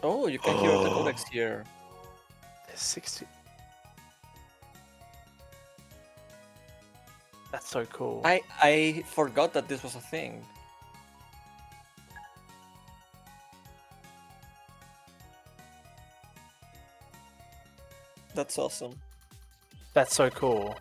Oh, you can hear the codex here. There's 60. That's so cool. I forgot that this was a thing. That's awesome. That's so cool.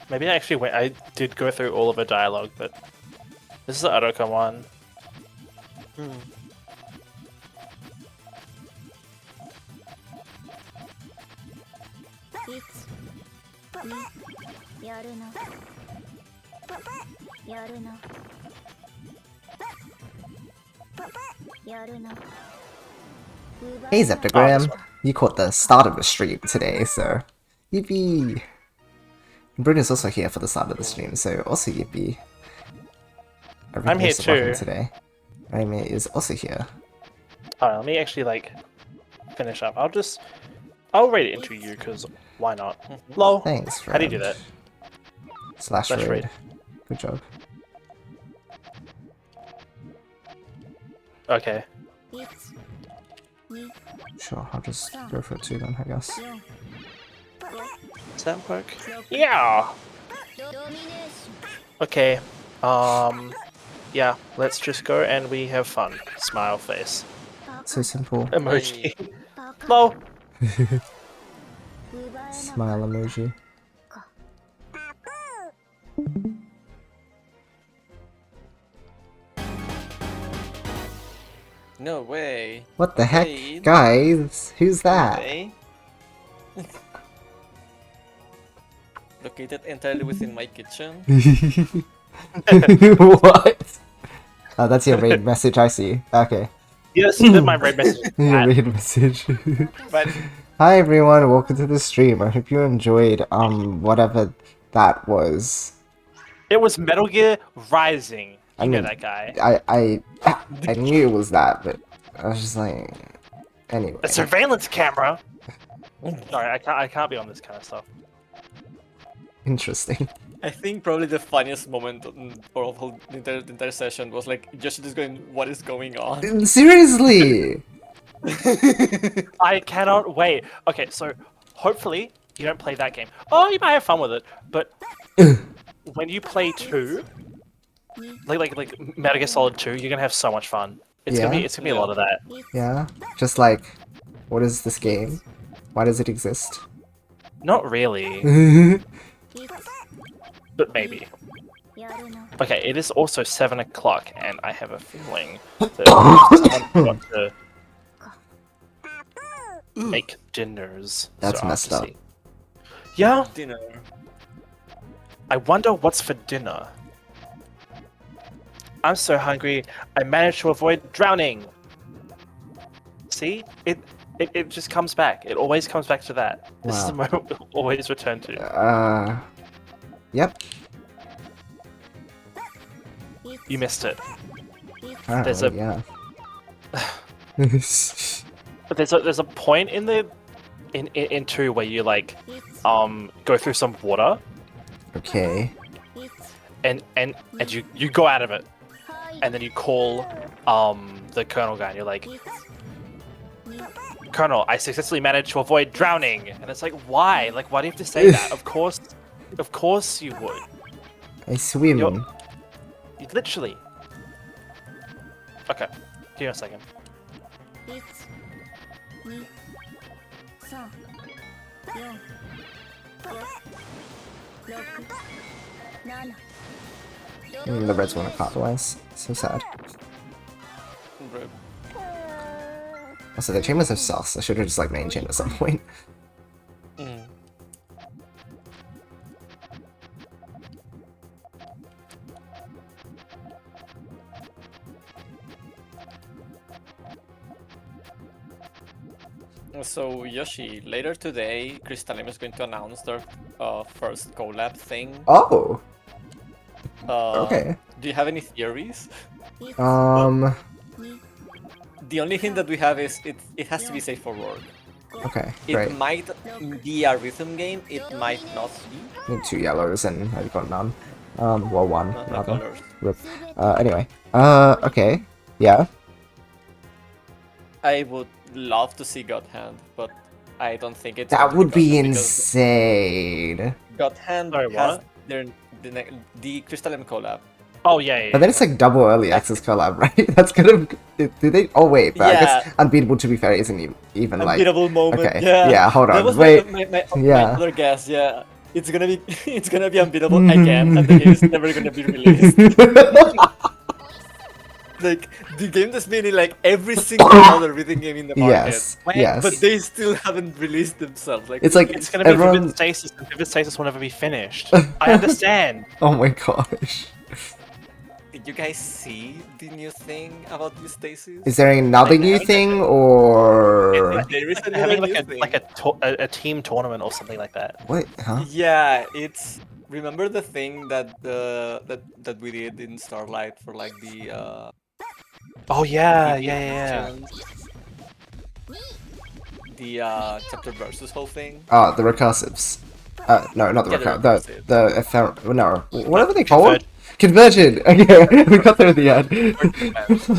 Maybe I did go through all of her dialogue, but this is the Udoka one. Hey Zeptagram, you caught the start of the stream today, so yippee! Bruno's also here for the start of the stream, so also yippee. I'm here too. Today. Raime is also here. Alright, let me actually like finish up. I'll raid it into you because why not? Lol. Thanks, friend. How do you do that? Slash raid. Good job. Okay. Sure, I'll just go for it too then, I guess. Does that work? Yeah! Okay. Yeah, let's just go and we have fun. Smile face. So simple. Emoji. Lol. Smile emoji. No way. What the heck? Wait. Guys, who's that? Okay. Located entirely within my kitchen. What? Oh, that's your raid message, I see. Okay. Yes, that's my raid message. Your raid message. But Hi everyone, welcome to the stream. I hope you enjoyed whatever that was. It was Metal Gear Rising. I You know mean, that guy. I knew it was that, but I was just like, anyway. A surveillance camera. Sorry, I can't be on this kind of stuff. Interesting. I think probably the funniest moment for the whole the entire session was like Yoshi just going, "What is going on?" Seriously. I cannot wait. Okay, so hopefully you don't play that game. Oh, you might have fun with it, but when you play 2, like Metal Gear Solid 2, you're gonna have so much fun. It's gonna be a lot of that. Yeah. Just like, what is this game? Why does it exist? Not really, but maybe. Okay, it is also 7 o'clock, and I have a feeling that someone forgot to make dinners. That's so I'll messed have up. to see. Yeah, Dinner. I wonder what's for dinner. I'm so hungry, I managed to avoid drowning. See? It just comes back. It always comes back to that. This is the moment we'll always return to. Yep. You missed it. There's yeah. But there's a point in the in 2 where you like go through some water Okay. and you go out of it and then you call the Colonel guy and you're like, Colonel, I successfully managed to avoid drowning. And it's like, why? Like, why do you have to say that? Of course you would. I swim. You literally. Okay, give me a second. The Reds won a otherwise. So sad. Rip. Also, the chambers are sus. I should have just like main chain at some point. So Yoshi, later today, Crystalline is going to announce their first collab thing. Oh! Okay. Do you have any theories? The only hint that we have is it has to be safe for work. Okay, It great. might be a rhythm game, it might not be. Need 2 yellows and I've got none. Well, 1, No rather. colors. Rip. Anyway. Okay. Yeah. I would love to see God Hand, but I don't think it's That going to would be God Hand because insane. God Hand Sorry, has what? the Crystal M collab. Oh yeah. But then it's like double early access collab, right? That's gonna. Do they? Oh wait, but I Yeah. guess Unbeatable to be fair isn't even like. Unbeatable moment. Okay. Yeah. Yeah. Hold That on. was Wait. my Yeah. other guess. Yeah. It's gonna be unbeatable again, and the game is never gonna be released. Like the game that's been in like every single other rhythm game in the market. Yes. Wait, Yes. But they still haven't released themselves. Like It's like It's gonna be everyone. Vivid Stasis, and Vivid Stasis will never be finished. I understand. Oh my gosh. did you guys see the new thing about the Stasis? Is there another new thing or There is They're having another new thing. a team tournament or something like that. what? Huh? Yeah, it's remember the thing that that we did in Starlight for like the Oh yeah, the yeah. the chapter versus whole thing. Oh, the recursives. No, not the Yeah, the recursive. recursive. The ephemeral. No, whatever they call it. Convergent. Okay, we got there in the end.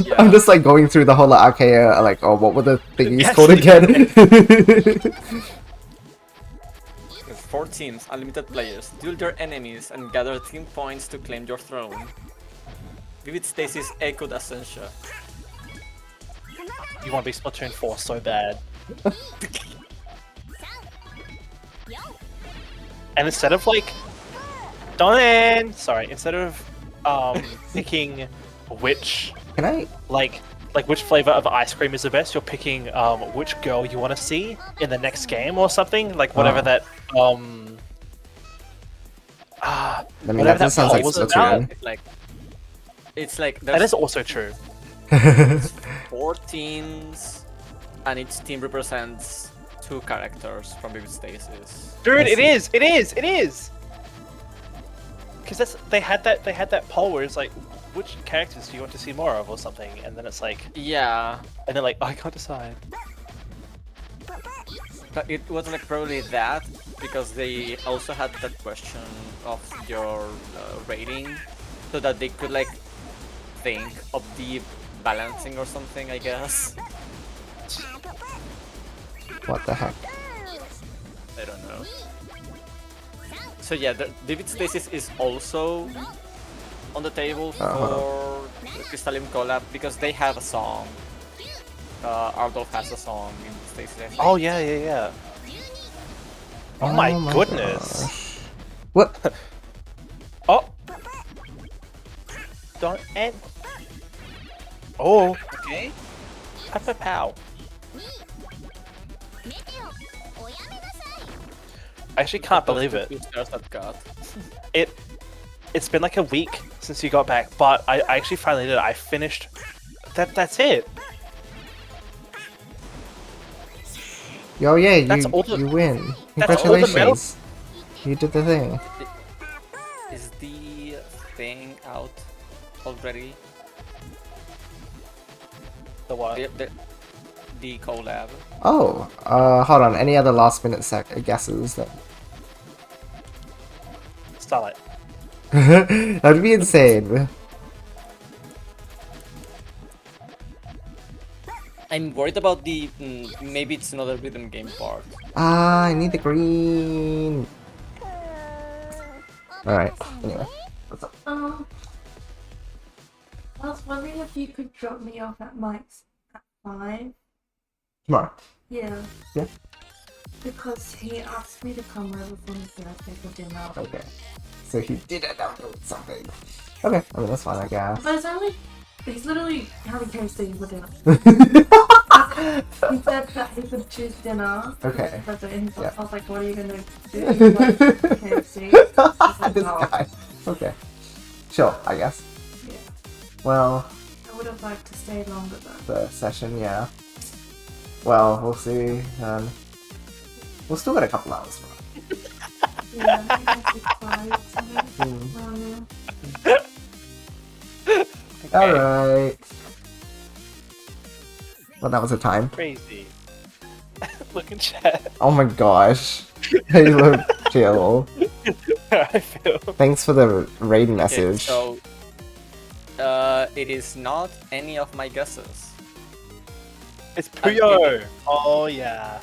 Yeah. I'm just like going through the whole like, archaea, like, oh, what were the thingies Yes, called again? With 4 teams, unlimited players, duel your enemies, and gather team points to claim your throne. Vivid Stasis echoed Ascensia. You want to be Splatoon 4 so bad. And instead of like, instead of picking which Can I? like which flavor of ice cream is the best, you're picking which girl you want to see in the next game or something, like whatever that I mean, whatever that sounds like poll was Splatoon. about. It's like That there's is also true. 4 teams, and each team represents 2 characters from Vivid Stasis. Dude, I it see. is. Because they had that poll where it's like, which characters do you want to see more of or something, and then it's like, Yeah, and they're like, I can't decide. but it was like probably that because they also had that question of your rating, so that they could like think of the balancing or something, I guess. What the heck? I don't know. So yeah, the Vivid Stasis is also on the table for the Crystalline collab because they have a song. Ardolph has a song in Stasis. I think. Oh yeah. Oh my goodness. gosh. What? Oh. Don't end. Oh. Okay. Pepper pow. I actually can't believe it. That got. It's been like a week since you got back, but I actually finally did it. I finished. That's it. Yo, yeah, That's all the- you win. that's all the medals- Congratulations. You did the thing. Is the thing out already? The what? The collab. Oh, hold on. Any other last minute guesses that? Starlight. That'd be insane. I'm worried about the maybe it's another rhythm game part. Ah, I need the green. Alright, anyway. I was wondering if you could drop me off at Mike's at 5. Tomorrow. Yeah. Yeah. Because he asked me to come over for his birthday for dinner. Okay. So he did download something. Okay, I mean that's fine, I guess. But he's literally having KFC for dinner. He said that he could choose dinner. Okay. But then Yeah. I was like, what are you gonna do? He's like, KFC. like, This "No." guy. Okay. Sure, I guess. Yeah. Well, I would have liked to stay longer though. the session, yeah. Well, we'll see. We'll still get a couple hours for it. Yeah, I guess it's 5. Something. I don't know. Alright. Well, that was a time. Crazy. Look in chat. Oh my gosh. Halo chill. I feel. Thanks for the raid Okay, message. so it is not any of my guesses. It's Puyo. Oh yeah.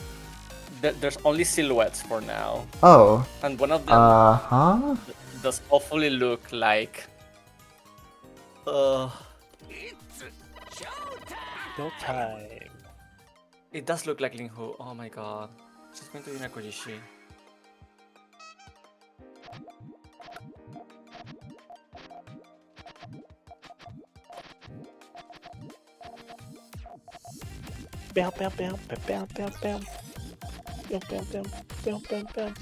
There's only silhouettes for now, Oh. and one of them Uh-huh. does awfully look like. No time. It does look like Ling Hu. Oh my god. She's going to be Nakojishi. Bam, bam, bam, bam, bam, bam, bam. Bam, bam, bam, bam, bam, bam.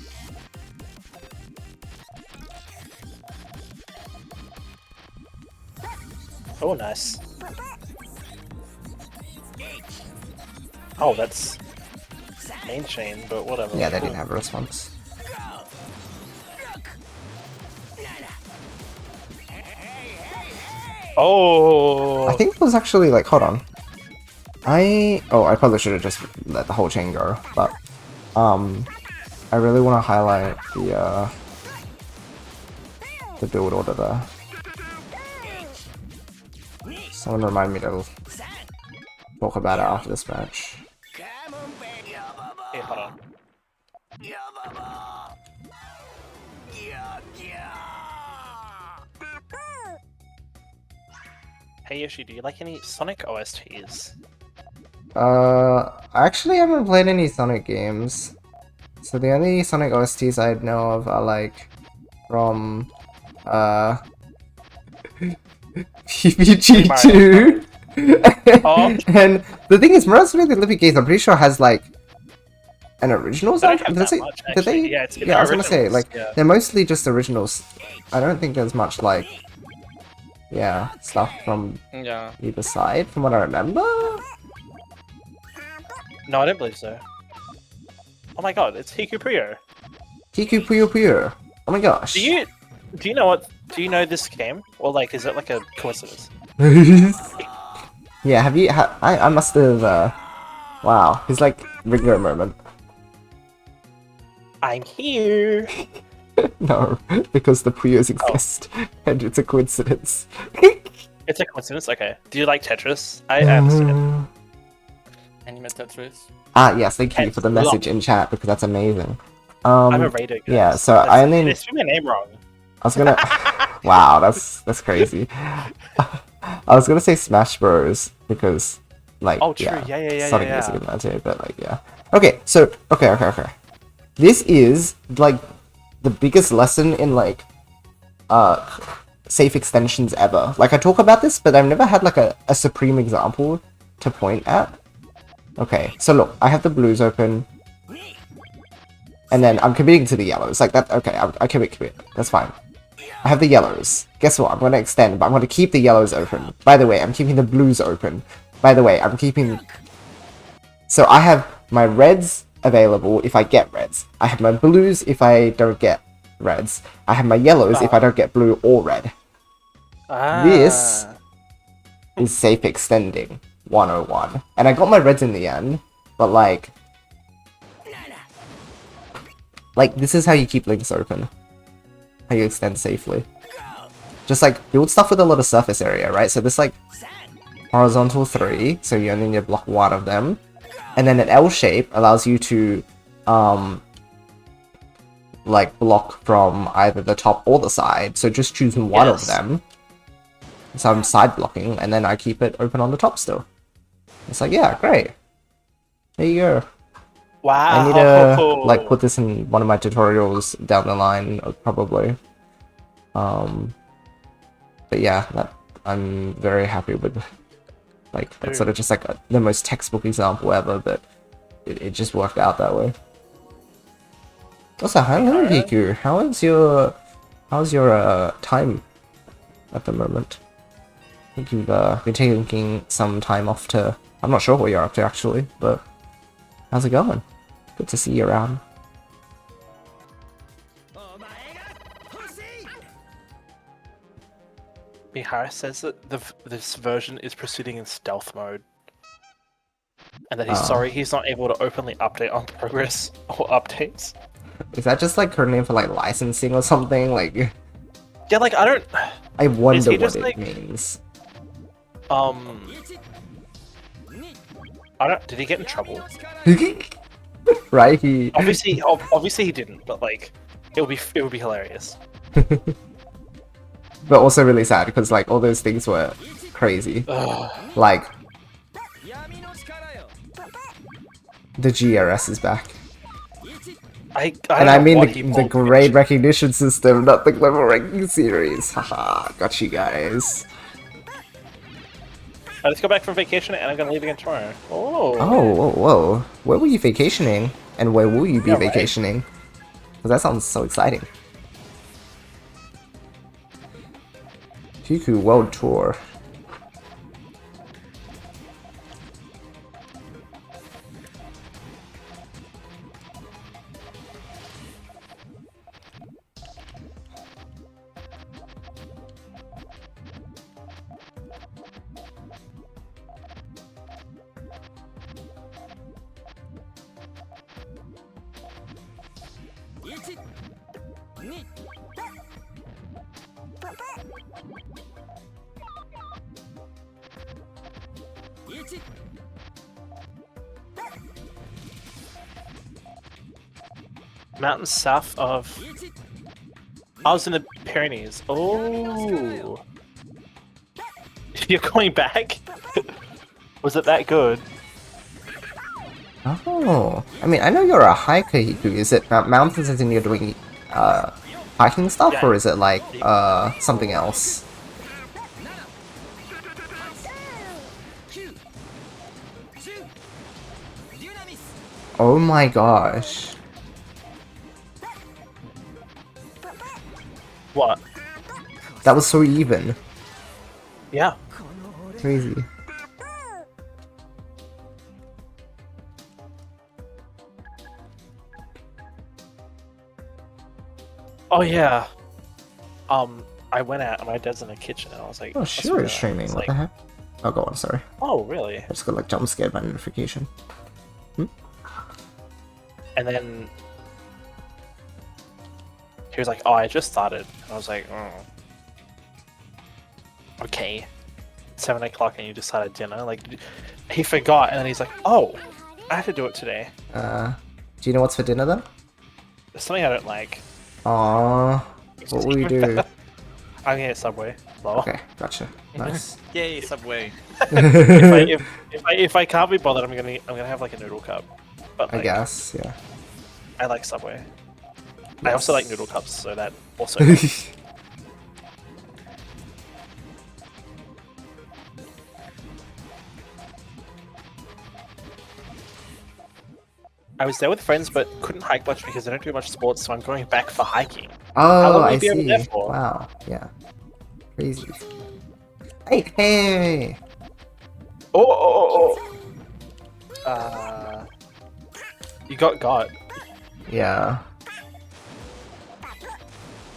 Oh, nice. Oh, that's main chain, but whatever. Yeah, they didn't have a response. Oh, I think it was actually like, hold on. I probably should have just let the whole chain go, but I really want to highlight the build order there. Someone remind me to talk about it after this match. Hey, hold on. Hey Yoshi, do you like any Sonic OSTs? I actually haven't played any Sonic games, so the only Sonic OSTs I know of are like from PPG 2. Oh. And the thing is, Mirage Smith and Lippy Gaze, I'm pretty sure has like an original They don't soundtrack. have Does that it- much, did they? actually. Yeah, it's I was gonna say originals, like yeah. they're mostly just originals. I don't think there's much like stuff from Yeah. either side, from what I remember. No, I don't believe so. Oh my god, it's Hiku Puyo. Kiku Puyo Puyo. Oh my gosh. Do you know this game? Or like, is it like a coincidence? Yeah, have you? I must have. Wow, he's like Ringo moment. I'm here. No, because the Puyos exist, and it's a coincidence. It's a coincidence. Okay. Do you like Tetris? I understand. Anime Tetris. Yes, thank you for the It's message in chat because that's amazing. I'm a raider. Guys. yeah, so I only. They spelled my name wrong. I was gonna. Wow, that's crazy. I was gonna say Smash Bros because, like, Oh, true. Yeah. Sonic music in that too, but like, yeah. Okay, so okay. This is like the biggest lesson in like safe extensions ever. Like I talk about this, but I've never had like a supreme example to point at. Okay, so look, I have the blues open, and then I'm committing to the yellows. Like that. Okay, I commit. That's fine. I have the yellows. Guess what? I'm going to extend, but I'm going to keep the yellows open. By the way, I'm keeping the blues open. By the way, I'm keeping... So I have my reds available if I get reds. I have my blues if I don't get reds. I have my yellows if I don't get blue or red. This is safe extending 101. And I got my reds in the end, but like, this is how you keep links open. How you extend safely. Just like build stuff with a lot of surface area, right? So this like horizontal 3, so you only need to block one of them. And then an L shape allows you to like block from either the top or the side. So just choose one of them. So I'm side blocking, and then I keep it open on the top still. It's like, yeah, great. There you go. Wow. I need to like put this in one of my tutorials down the line, probably. But yeah, I'm very happy with. Like that's sort of just like the most textbook example ever, but it just worked out that way. Also, hello Hiku. How's your time at the moment? I think you've been taking some time off to. I'm not sure what you're up to actually, but how's it going? Good to see you around. Harris says that this version is proceeding in stealth mode, and that he's sorry he's not able to openly update on progress or updates. Is that just like her name for like licensing or something? Like, Yeah, like I don't. I wonder he what just, it like- means. I don't. Did he get in trouble? Right? He. Obviously he didn't. But like, it would be hilarious. But also really sad because like all those things were crazy. Like, the GRS is back. And I mean the grade recognition system, not the global ranking series. Haha, got you guys. Let's go back from vacation, and I'm gonna leave again tomorrow. Oh. Oh, whoa, whoa. Where were you vacationing? And where will you be Yeah, right. vacationing? Because that sounds so exciting. Kiku World Tour. Mountains south of. I was in the Pyrenees. Oh. You're going back? Was it that good? Oh, I mean, I know you're a hiker, Hiku. Is it mountains as in you're doing hiking stuff, Yeah. or is it like something else? Oh my gosh. What? That was so even. Yeah. Crazy. Oh yeah. I went out and my dad's in the kitchen and I was like, Oh, "What's sure, going it's on?" streaming. It's What like, the heck? Oh, go on, sorry. oh really? I just got like jump scared by notification. And then he was like, "Oh, I just started." I was like, "Oh, okay." 7 o'clock and you decided dinner. Like, he forgot, and then he's like, "Oh, I have to do it today." Do you know what's for dinner then? There's something I don't like. Aww. What will you do? I'm gonna get Subway. Lol. Okay, gotcha. Nice. Yay, Subway. If I can't be bothered, I'm gonna have like a noodle cup. But I like, guess, yeah. I like Subway. I also like noodle cups, so that also. I was there with friends, but couldn't hike much because I don't do much sports, so I'm going back for hiking. How Oh, long will I you be over see. there for? Wow, yeah. Crazy. Hey, hey! Oh. You got. Yeah.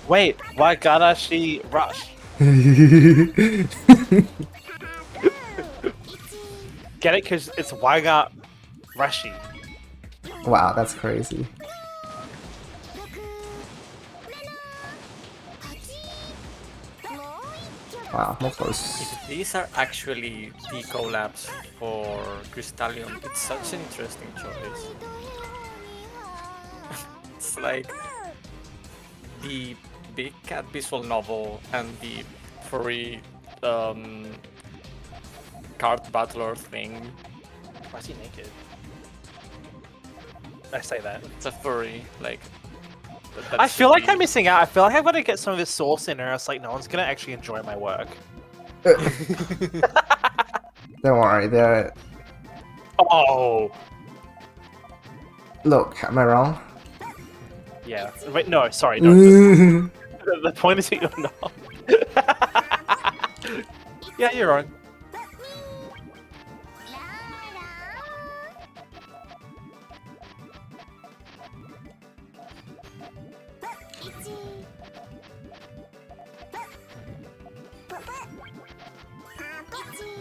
Wait, Wagarashi Rush. Get it? Because it's Waga Rashi. Wow, that's crazy. Wow, more close. These are actually the collabs for Crystallium. It's such an interesting choice. It's like the big cat visual novel and the furry card battler thing. Why is he naked? I say that. It's a furry, like. I feel like I'm missing out. I feel like I've got to get some of this sauce in, or else like no one's gonna actually enjoy my work. Don't worry, they're... Oh. Look, am I wrong? Yeah. Wait, no, sorry. No. The point is that you're not. Yeah, you're wrong.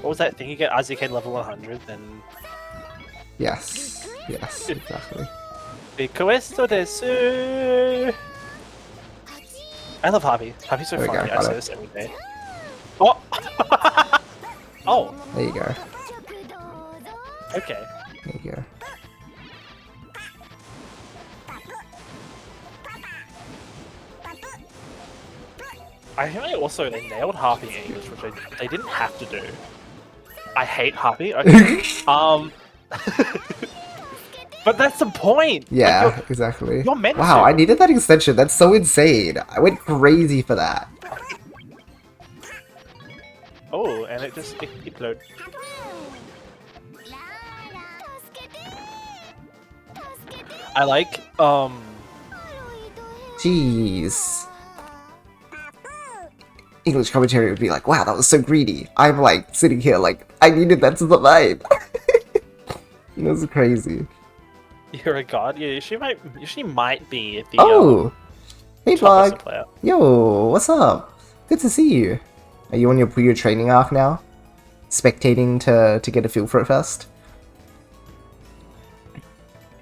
What was that thing you get RZK level 100? Then Yes. Yes, exactly. Requesto desu. I love Harvey. Harvey's so There we funny. go, I got say it. this every day. Oh! Oh, There you go. okay. There you go. I think they nailed Harpy in English, which they didn't have to do. I hate Harpy. Okay. But that's the point. Yeah, Like, exactly. you're meant Wow, to. I needed that extension. That's so insane. I went crazy for that. Oh, and it just exploded. I like Jeez. English commentary would be like, wow, that was so greedy. I'm like sitting here like, I needed that to survive. That was crazy. you're a god. Yeah, she might be the Oh! Hey, top Bug! player. Yo, what's up? Good to see you. Are you on your Puyo training arc now? Spectating to get a feel for it first?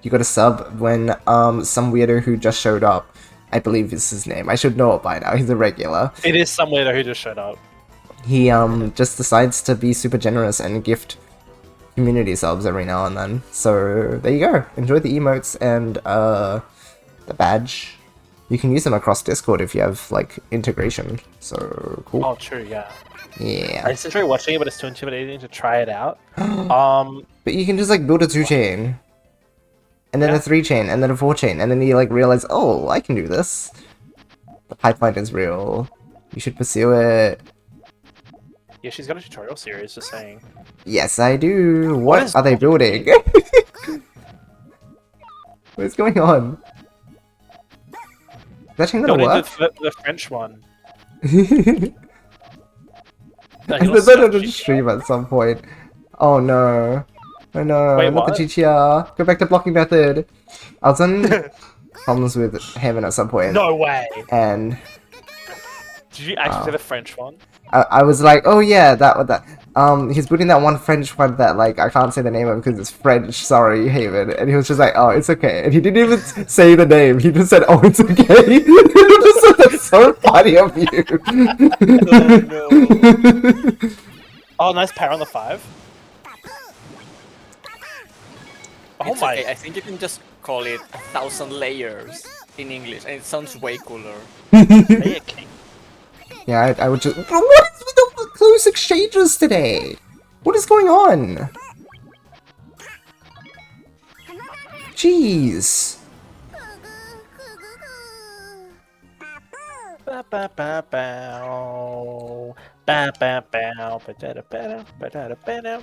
You got a sub when some weirdo who just showed up, I believe is his name. I should know it by now. He's a regular. It is somewhere who just showed up. He just decides to be super generous and gift community subs every now and then. So there you go. Enjoy the emotes and the badge. You can use them across Discord if you have like integration. So cool. Oh, true. Yeah. Yeah. I used to try watching it, but it's too intimidating to try it out. But you can just like build a 2-chain. And then Yeah. a 3-chain, and then a 4-chain, and then you like realize, oh, I can do this. The pipeline is real. You should pursue it. Yeah, she's got a tutorial series. Just saying. Yes, I do. What is are they building? building? What's going on? Is that chain gonna Building work? the French one. I'm Like, it'll better search to you. stream at some point. Oh no. Oh no, Wait, not what? the GTR. Go back to blocking method. I was in problems with Haven at some point. No way. And Did you actually say the French one? I was like, oh yeah, that. He's building that one French one that like I can't say the name of because it's French. Sorry, Haven. And he was just like, oh, it's okay. And he didn't even say the name. He just said, oh, it's okay. Just said, that's so funny of you. Oh, no. Oh, nice power on the 5. Oh It's my! okay. I think you can just call it 1,000 layers in English, and it sounds way cooler. Hey, king. Yeah, I would just. Bro, what is with the close exchanges today? What is going on? Jeez. Ba ba ba bow. Ba ba bow. Ba da da ba da da ba da.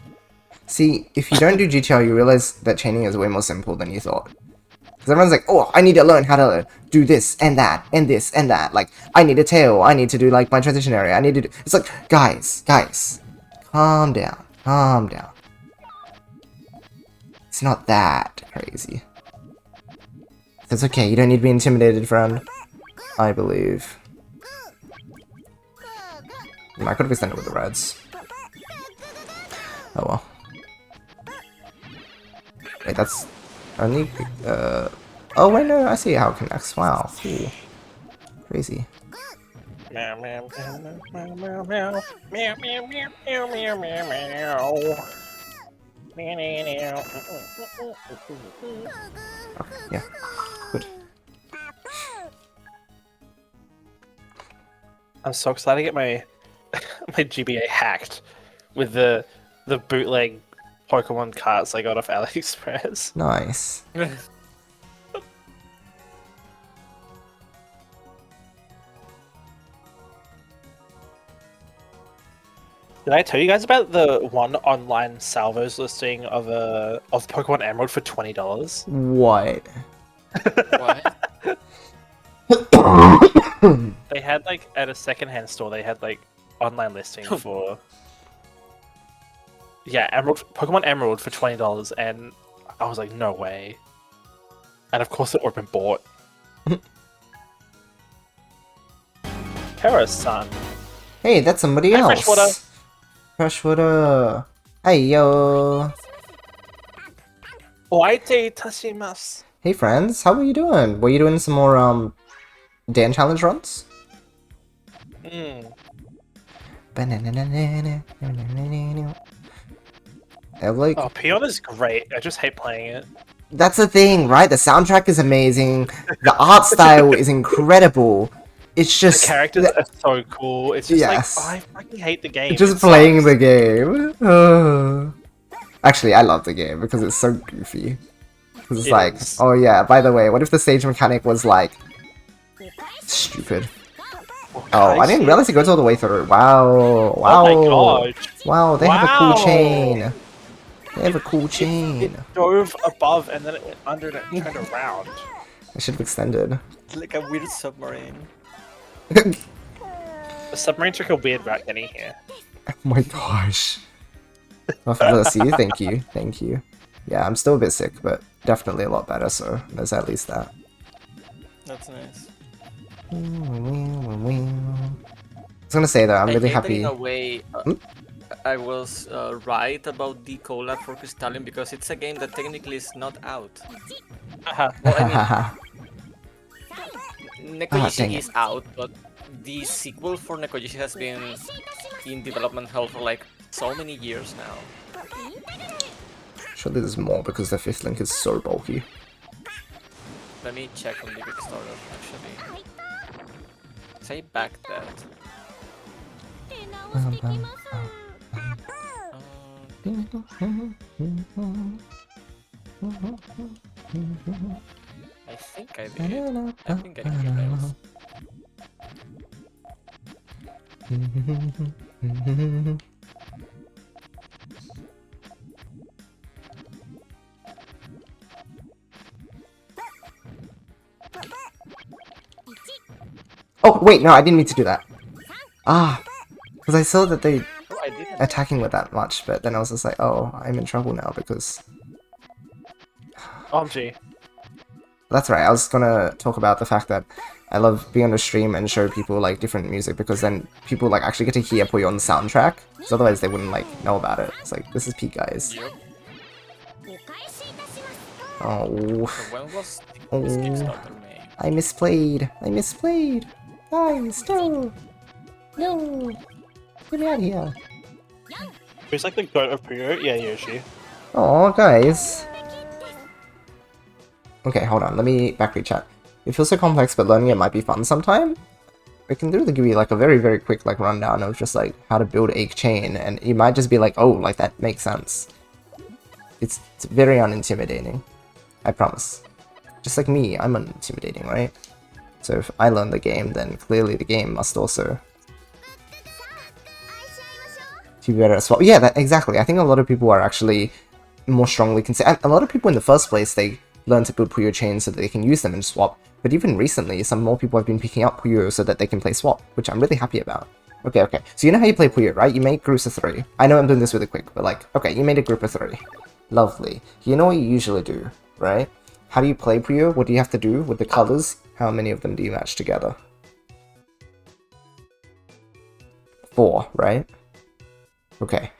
See, if you don't do GTR, you realize that chaining is way more simple than you thought. Because everyone's like, oh, I need to learn how to do this and that and this and that. Like, I need a tail. I need to do like my transition area. I need to do. It's like, guys, calm down, calm down. It's not that crazy. It's okay. You don't need to be intimidated, friend. I believe. I could have extended with the reds. Oh well. Wait, that's only. Oh wait, no, I see how it connects. Wow, cool. Crazy. Meow meow meow meow meow meow meow meow meow meow meow meow. Yeah, good. I'm so excited to get my my GBA hacked with the bootleg Pokemon cards I got off AliExpress. Nice. Did I tell you guys about the one online salvos listing of Pokemon Emerald for $20? What? What? They had like at a secondhand store. They had like online listing for Pokemon Emerald for $20, and I was like, no way. And of course, it would have been bought. Hera-san. Hey, that's somebody Hi, else. Freshwater. Freshwater. Hey yo. Oite tashimasu. Hey friends, how are you doing? Were you doing some more Dan challenge runs? Hmm. Like, Oh, Puyo is great. I just hate playing it. that's the thing, right? The soundtrack is amazing. The art style is incredible. It's The just characters are so cool. It's just Yes. like, I fucking hate the game. just It playing sucks. the game. Actually, I love the game because it's so goofy. Because it's It like, is. oh yeah, by the way, what if the stage mechanic was like stupid? Oh, I didn't realize it goes all the way through. Wow, wow, Oh my gosh. wow! They have a cool Wow. chain. They have a cool chain. It dove above and then it went under and it turned around. I should have extended. It's like a weird submarine. The submarine took a weird route getting here. Oh my gosh. Well, bless you. Thank you. Thank you. Yeah, I'm still a bit sick, but definitely a lot better, so there's at least that. That's nice. I was gonna say though, I'm I really hate that happy. in a way, I was right about the collab for Crystalline because it's a game that technically is not out. Uh-huh. Well, I mean, dang Nekoyishi it. is out, but the sequel for Nekoyishi has been in development hell for like so many years now. Surely there's more because the fifth link is so bulky. Let me check on the Kickstarter actually. Say back that. I think I did. I think I did emails. Oh wait, no, I didn't mean to do that. Ah, because I saw that they Oh, I didn't. attacking with that much, but then I was just like, oh, I'm in trouble now because OMG. that's right. I was gonna talk about the fact that I love being on a stream and show people like different music because then people like actually get to hear Puyo on the soundtrack. So otherwise they wouldn't like know about it. It's like this is peak, guys. Yep. Oh, So when was this Oh. Kickstarter made? I misplayed. I misplayed. Guys, no, no, get me out of here. Who's like the goat of Puyo? Yeah, Yoshi. Oh, guys. Okay, hold on. Let me backread chat. It feels so complex, but learning it might be fun sometime. We can literally give you like a very, very quick like rundown of just like how to build a chain, and you might just be like, oh, like that makes sense. It's very unintimidating. I promise. Just like me, I'm unintimidating, right? So if I learn the game, then clearly the game must also be better at swap. Yeah, that, exactly. I think a lot of people are actually more strongly consider. A lot of people in the first place, they learn to build Puyo chains so that they can use them in swap. But even recently, some more people have been picking up Puyo so that they can play swap, which I'm really happy about. Okay, okay. So you know how you play Puyo, right? You make groups of 3. I know I'm doing this really quick, but like, okay, you made a group of 3. Lovely. You know what you usually do, right? How do you play Puyo? What do you have to do with the colors? How many of them do you match together? 4, right? Okay.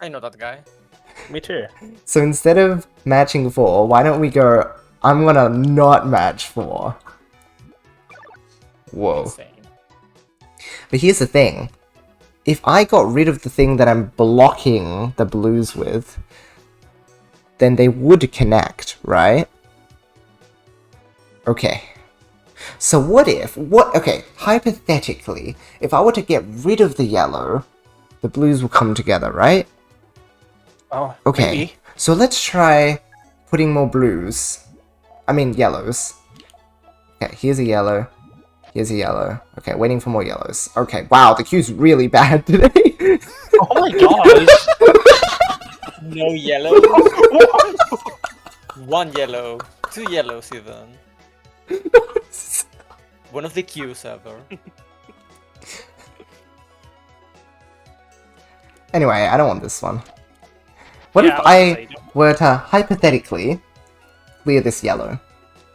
I know that guy. Me too. So instead of matching 4, why don't we go, I'm gonna not match 4. Whoa. Insane. But here's the thing. If I got rid of the thing that I'm blocking the blues with, then they would connect, right? Okay. So what if, okay, hypothetically, if I were to get rid of the yellow, the blues will come together, right? Oh, Okay, maybe. so let's try putting more blues. I mean yellows. Okay, here's a yellow. Here's a yellow. Okay, waiting for more yellows. Okay, wow, the queue's really bad today. Oh my gosh. No yellow. 1 yellow. 2 yellows even. One of the queues ever. Anyway, I don't want this one. What Yeah, if I was I gonna say, were to hypothetically clear this yellow?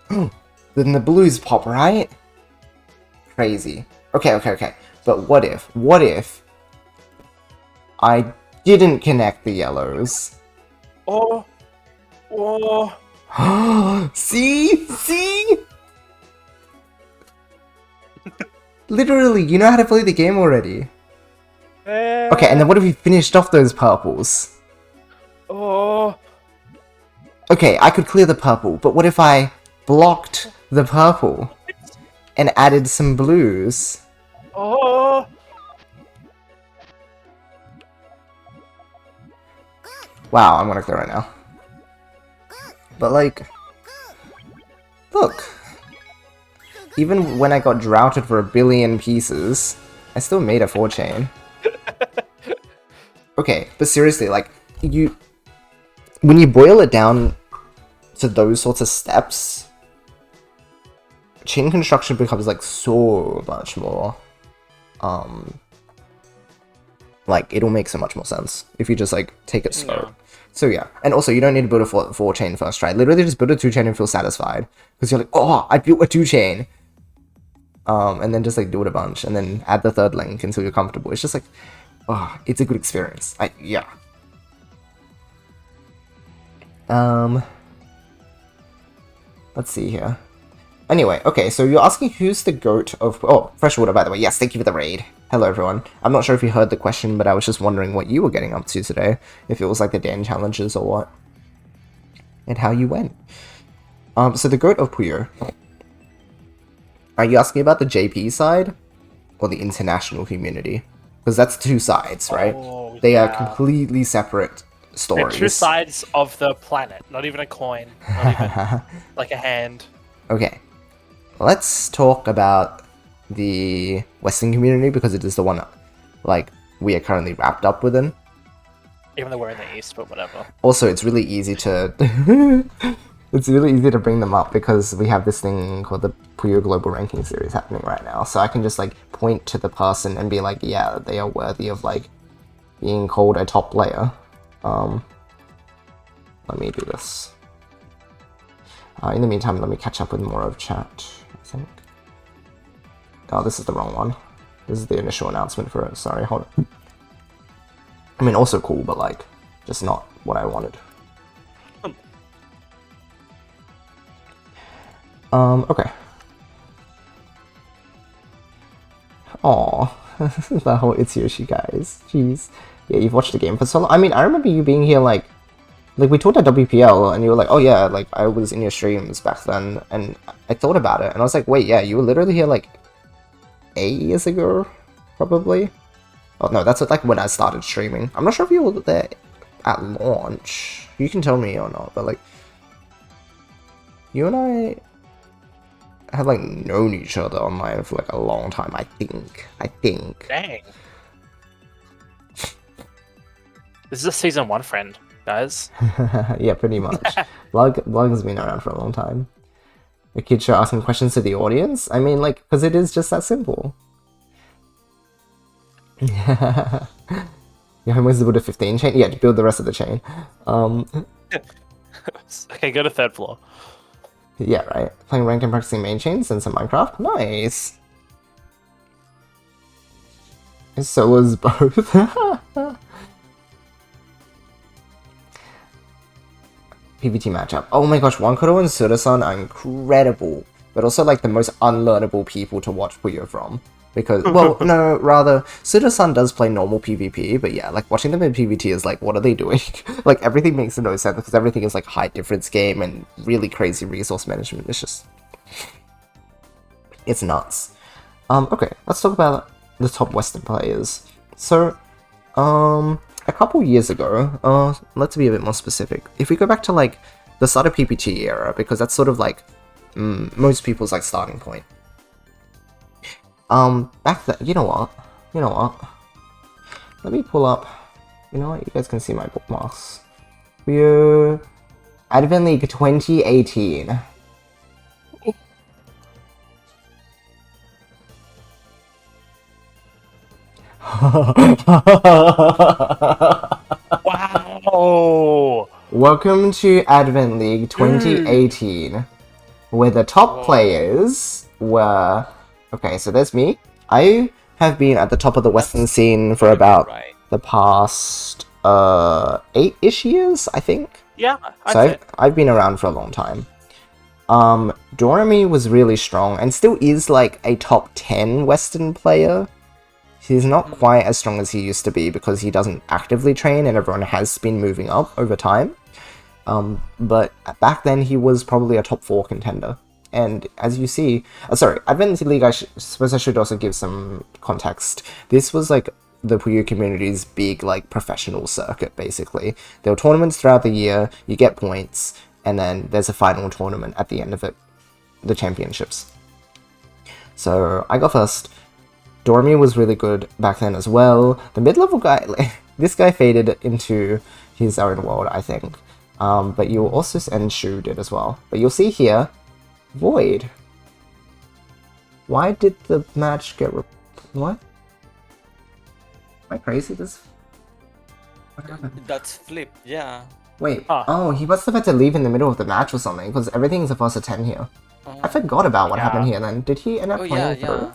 Then the blues pop, right? Crazy. Okay, okay, okay. But what if I didn't connect the yellows. Oh. See? See? Literally, you know how to play the game already. Okay, and then what if we finished off those purples? Oh. Okay, I could clear the purple, but what if I blocked the purple and added some blues? Oh. Wow, I'm gonna clear right now. But like, look. Even when I got droughted for 1 billion pieces, I still made a 4-chain. Okay, but seriously, like, when you boil it down to those sorts of steps, chain construction becomes like so much more, like, it'll make so much more sense if you just like take it slow. Yeah. So yeah, and also you don't need to build a 4-chain first try. Literally just build a 2-chain and feel satisfied, because you're like, oh, I built a 2-chain. And then just like do it a bunch, and then add the 3rd link until you're comfortable. It's just like, oh, it's a good experience. Yeah. Let's see here. Anyway, okay, so you're asking who's the GOAT of... Oh, Freshwater, by the way. Yes, thank you for the raid. Hello, everyone. I'm not sure if you heard the question, but I was just wondering what you were getting up to today. If it was like the Dan challenges or what. And how you went. So the GOAT of Puyo. Are you asking about the JP side? Or the international community? Because that's 2 sides, right? Oh, they are yeah. completely separate They're stories. 2 sides of the planet. Not even a coin. Not even like a hand. Okay. Let's talk about the Western community, because it is the one, like, we are currently wrapped up within. Even though we're in the East, but whatever. Also, it's really easy to... It's really easy to bring them up because we have this thing called the Puyo Global Ranking Series happening right now. So I can just like point to the person and be like, yeah, they are worthy of like being called a top player. Let me do this. In the meantime, let me catch up with more of chat, I think. Oh, this is the wrong one. This is the initial announcement for it. Sorry, hold on. I mean, also cool, but like, just not what I wanted. Okay. Aww. The whole It's Yoshi guys. Jeez. Yeah, you've watched the game for so long. I mean, I remember you being here, like we talked at WPL, and you were like, oh yeah, like, I was in your streams back then, and I thought about it, and I was like, wait, yeah, you were literally here, like, 8 years ago? Probably? Oh, no, that's like when I started streaming. I'm not sure if you were there at launch. You can tell me or not, but, like, you and I have like known each other online for like a long time, I think. Dang. This is a season 1 friend, guys. Yeah, pretty much. Blog has been around for a long time. A kid show asking questions to the audience? I mean, like, because it is just that simple. Yeah. Your homework is to build a 15 chain? Yeah, to build the rest of the chain. Okay, go to 3rd floor. Yeah, right. Playing rank and practicing main chains and some Minecraft? Nice! So was both. PvT matchup. Oh my gosh, Wankoro and Suda-san are incredible, but also like the most unlearnable people to watch Puyo from. Because, well, no, rather, Suda-san does play normal PvP, but yeah, like, watching them in PvT is like, what are they doing? Like, everything makes no sense, because everything is like high difference game and really crazy resource management. It's just... it's nuts. Okay, let's talk about the top Western players. So, a couple years ago, let's be a bit more specific. If we go back to, like, the start of PPT era, because that's sort of like, most people's, like, starting point. Back then, you know what? Let me pull up, you know what, you guys can see my bookmarks. We're Advent League 2018. Wow! Welcome to Advent League 2018, where the top players were... Okay, so there's me. I have been at the top of the Western scene for about Right. the past 8-ish years, I think. Yeah, I'd So say. I've been around for a long time. Doremi was really strong and still is like a top 10 Western player. He's not quite as strong as he used to be because he doesn't actively train and everyone has been moving up over time. But back then he was probably a top 4 contender. And as you see, sorry, Advent League, I suppose I should also give some context. This was like the Puyo community's big like professional circuit, basically. There were tournaments throughout the year, you get points, and then there's a final tournament at the end of it, the championships. So I got first. Dormi was really good back then as well. The mid-level guy, this guy faded into his own world, I think. But you'll also, and Shu did as well. But you'll see here, Void. Why did the match get what? Am I crazy? What happened? That's flip, yeah. Wait, Ah. oh, he must have had to leave in the middle of the match or something, because everything's a first to 10 here. I forgot about what happened here then. Did he end up Oh playing yeah, through?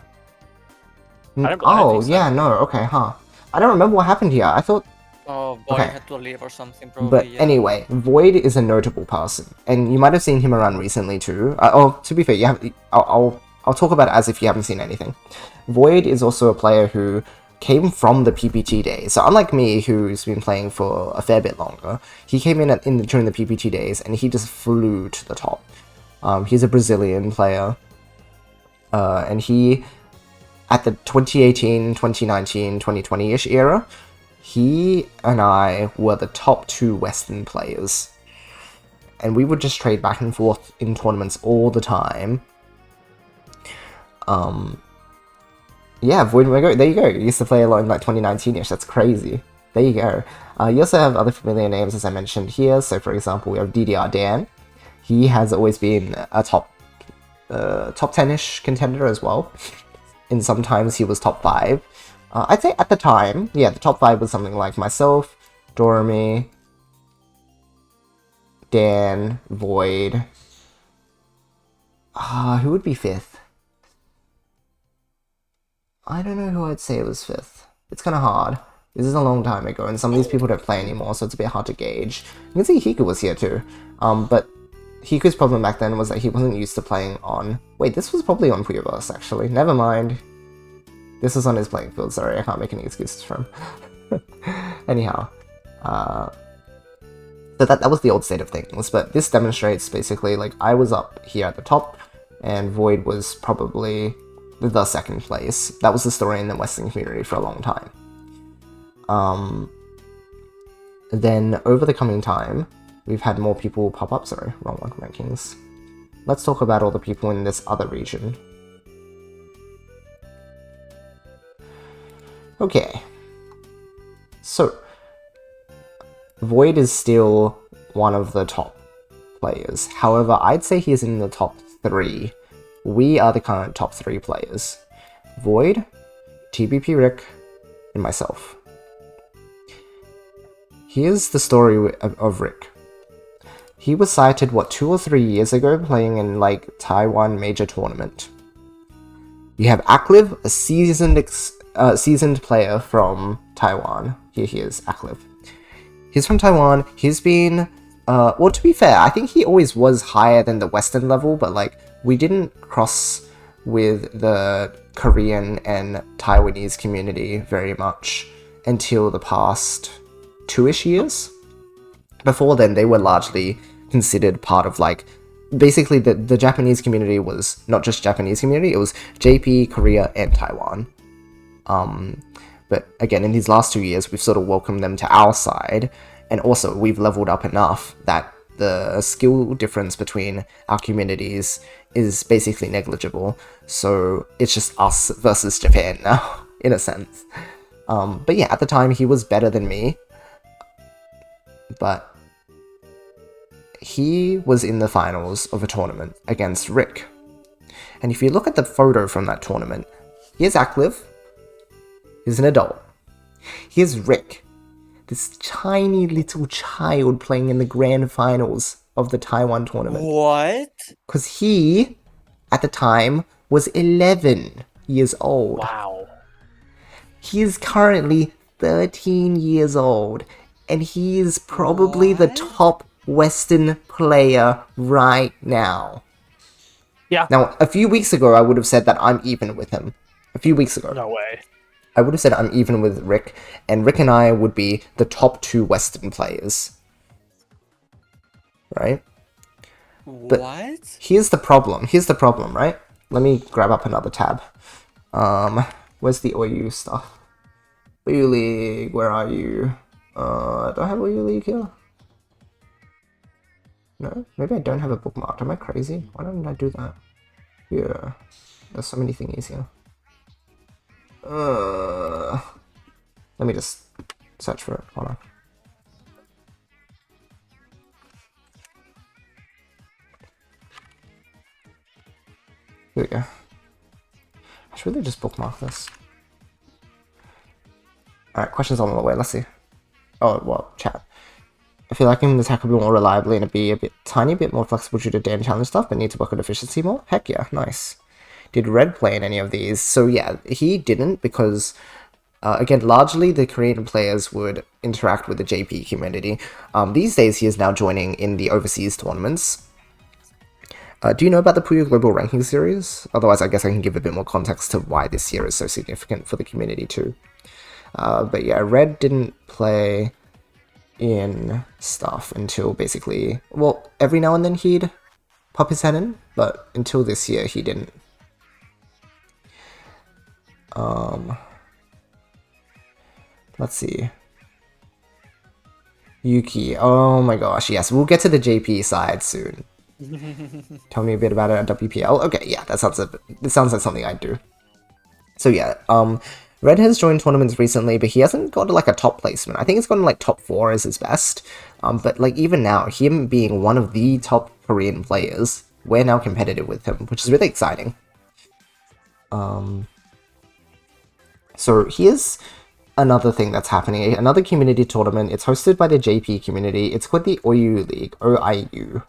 yeah. I don't Oh, think so. yeah, no, okay, huh. I don't remember what happened here. I thought. Oh, boy, Okay. had to leave or something probably. But yeah. anyway, Void is a notable person, and you might have seen him around recently too. To be fair, you have. I'll talk about it as if you haven't seen anything. Void is also a player who came from the PPT days. So unlike me, who's been playing for a fair bit longer, he came in during the PPT days, and he just flew to the top. He's a Brazilian player, and he, at the 2018, 2019, 2020-ish era, he and I were the top 2 Western players. And we would just trade back and forth in tournaments all the time. Yeah, Void Mego, there you go. You used to play a lot in like 2019-ish, that's crazy. There you go. You also have other familiar names, as I mentioned here. So for example, we have DDR Dan. He has always been a top 10-ish contender as well. And sometimes he was top 5. I'd say at the time, yeah, the top 5 was something like myself, Doremi, Dan, Void. Who would be 5th? I don't know who I'd say was 5th. It's kind of hard. This is a long time ago, and some of these people don't play anymore, so it's a bit hard to gauge. You can see Hiku was here too. But Hiku's problem back then was that he wasn't used to playing on... Wait, this was probably on Puyoverse, actually. Never mind. This was on his playing field, sorry, I can't make any excuses for him. Anyhow. So that was the old state of things, but this demonstrates basically, like, I was up here at the top, and Void was probably the second place. That was the story in the Western community for a long time. Then, over the coming time, we've had more people pop up. Sorry, wrong one, rankings. Let's talk about all the people in this other region. Okay. So, Void is still one of the top players. However, I'd say he's in the top 3. We are the current top 3 players. Void, TBP Rick, and myself. Here's the story of Rick. He was cited, 2 or 3 years ago, playing in, like, Taiwan major tournament. You have Acliv, a seasoned player from Taiwan. Here he is, Acliv. He's from Taiwan. He's been, well, to be fair, I think he always was higher than the Western level, but, like, we didn't cross with the Korean and Taiwanese community very much until the past 2-ish years. Before then, they were largely considered part of, like, basically the Japanese community was not just Japanese community, it was JP, Korea, and Taiwan. But again, in these last 2 years, we've sort of welcomed them to our side, and also we've leveled up enough that the skill difference between our communities is basically negligible, so it's just us versus Japan now, in a sense. But yeah, at the time, he was better than me, but he was in the finals of a tournament against Rick. And if you look at the photo from that tournament, here's Acliv. He's an adult. Here's Rick, this tiny little child playing in the grand finals of the Taiwan tournament. What? Because he, at the time, was 11 years old. Wow. He is currently 13 years old, and he is probably the What? top Western player right now. Yeah. Now, a few weeks ago, I would have said that I'm even with him. A few weeks ago. No way. I would have said I'm even with Rick, and Rick and I would be the top 2 Western players. Right? But What? here's the problem, right? Let me grab up another tab. Where's the OU stuff? OU League, where are you? Do I have OU League here? No? Maybe I don't have it bookmarked. Am I crazy? Why don't I do that? Yeah. There's so many thingies here. Let me just search for it. Hold on. Here we go. I should really just bookmark this. Alright, questions on the way. Let's see. Oh, well, chat. I feel like this hack could be more reliably and it'd be a tiny bit more flexible due to daily challenge stuff, but need to work on efficiency more. Heck yeah, nice. Did Red play in any of these? So yeah, he didn't because, again, largely the Korean players would interact with the JP community. These days he is now joining in the overseas tournaments. Do you know about the Puyo Global Ranking Series? Otherwise, I guess I can give a bit more context to why this year is so significant for the community too. But yeah, Red didn't play in stuff until basically, well, every now and then he'd pop his head in, but until this year he didn't. Let's see. Yuki, oh my gosh, yes, we'll get to the JP side soon. Tell me a bit about it at WPL. Okay, yeah, this sounds like something I'd do. So yeah, Red has joined tournaments recently, but he hasn't got like a top placement. I think he's gotten like top 4 as his best. But like even now, him being one of the top Korean players, we're now competitive with him, which is really exciting. So here's another thing that's happening. Another community tournament. It's hosted by the JP community. It's called the OU League, OIU.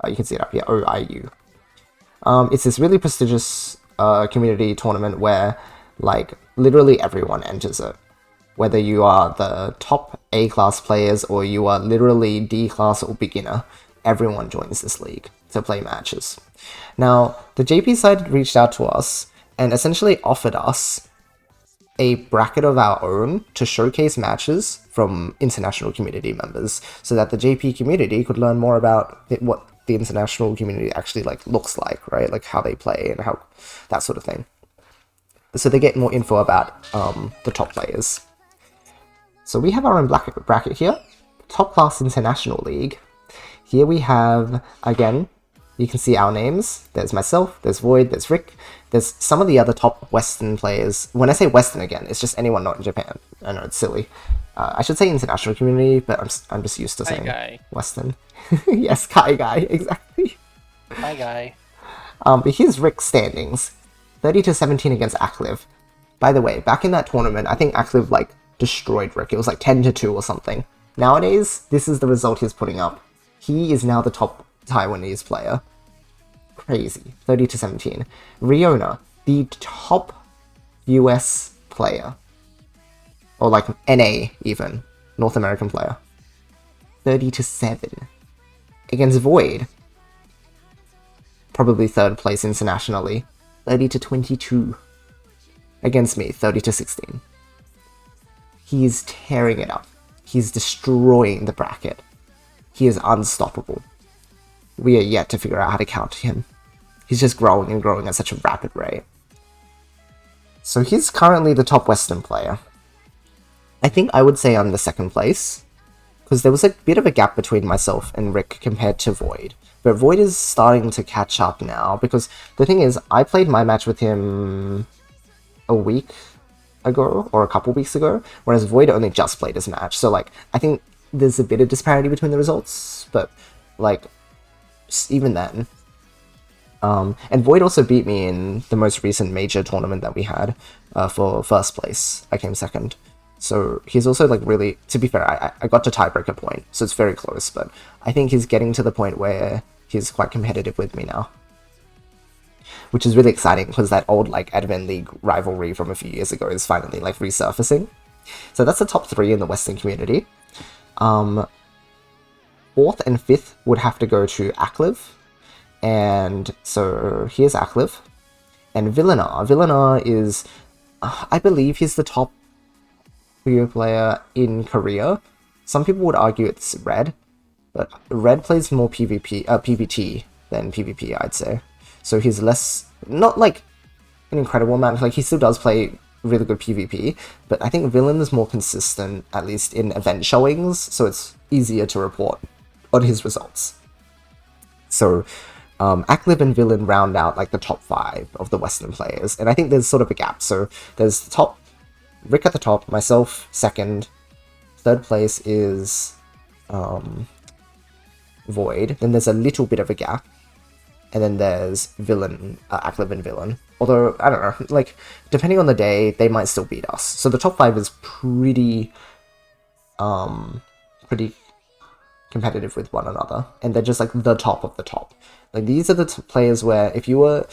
You can see it up here, OIU. It's this really prestigious community tournament where, like, literally everyone enters it. Whether you are the top A-class players or you are literally D-class or beginner, everyone joins this league to play matches. Now, the JP side reached out to us and essentially offered us a bracket of our own to showcase matches from international community members so that the JP community could learn more about what the international community actually like looks like, right? Like how they play and how that sort of thing. So they get more info about the top players. So we have our own bracket here, Top Class International League. Here we have, again, you can see our names. There's myself, there's Void, there's Rick, there's some of the other top Western players. When I say Western again, it's just anyone not in Japan. I know, it's silly. I should say international community, but I'm just used to saying guy. Western. Yes, Kai Guy, exactly. Hi, guy. But here's Rick's standings. 30-17 against Acliv. By the way, back in that tournament, I think Acliv, like, destroyed Rick. It was like 10-2 or something. Nowadays, this is the result he's putting up. He is now the top Taiwanese player. Crazy. 30-17. Riona, the top US player. Or like NA even. North American player. 30-7. Against Void. Probably 3rd place internationally. 30-22. Against me, 30-16. He's tearing it up. He's destroying the bracket. He is unstoppable. We are yet to figure out how to counter him. He's just growing and growing at such a rapid rate. So he's currently the top Western player. I think I would say I'm the 2nd place, because there was a bit of a gap between myself and Rick compared to Void. But Void is starting to catch up now, because the thing is, I played my match with him a week ago, or a couple weeks ago, whereas Void only just played his match. So, like, I think there's a bit of disparity between the results, but, like, even then. And Void also beat me in the most recent major tournament that we had for 1st place. I came 2nd. So he's also, like, really, to be fair, I got to tiebreaker point, so it's very close, but I think he's getting to the point where he's quite competitive with me now. Which is really exciting, because that old, like, Advent League rivalry from a few years ago is finally, like, resurfacing. So that's the top 3 in the Western community. 4th and 5th would have to go to Acliv. And so here's Acliv. And Villinar. Villinar is, I believe he's the top Puyo player in Korea. Some people would argue it's Red, but Red plays more PvT than PvP, I'd say. So he's less, not like an incredible amount, like he still does play really good PvP, but I think Villain is more consistent, at least in event showings, so it's easier to report on his results. So Acliv and Villain round out like the top 5 of the Western players, and I think there's sort of a gap. So there's the top, Rick at the top, myself 2nd, 3rd place is Void, then there's a little bit of a gap, and then there's Villain, Acliv and Villain. Although, I don't know, like, depending on the day, they might still beat us. So the top 5 is pretty competitive with one another, and they're just like the top of the top. Like, these are the players where if you were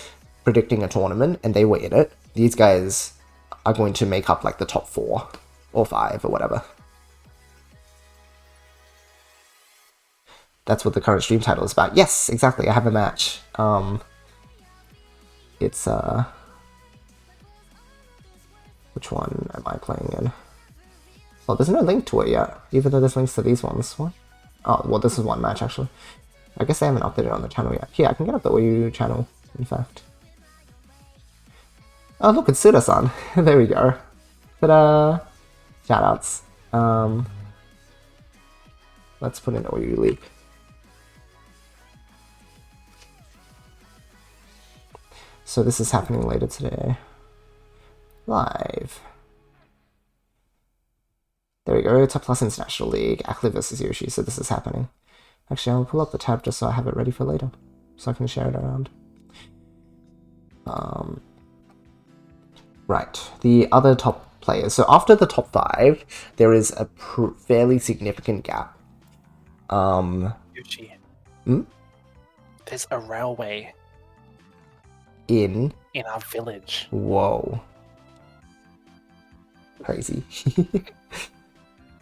predicting a tournament and they were in it, these guys are going to make up like the top 4 or 5 or whatever. That's what the current stream title is about. Yes, exactly, I have a match. It's which one am I playing in? Well, there's no link to it yet, even though there's links to these ones. What? Oh, well, this is one match, actually. I guess they haven't updated on the channel yet. Here, I can get up the YoshiAU channel, in fact. Oh, look, it's Suda-san. There we go. Ta-da! Shoutouts. Let's put in YoshiAU League. So this is happening later today. Live. There we go, Top Plus International League, Acliv versus Yoshi, so this is happening. Actually, I'll pull up the tab just so I have it ready for later, so I can share it around. Right, the other top players. So after the top 5, there is a fairly significant gap. Yoshi. Hmm? There's a railway In our village. Whoa. Crazy.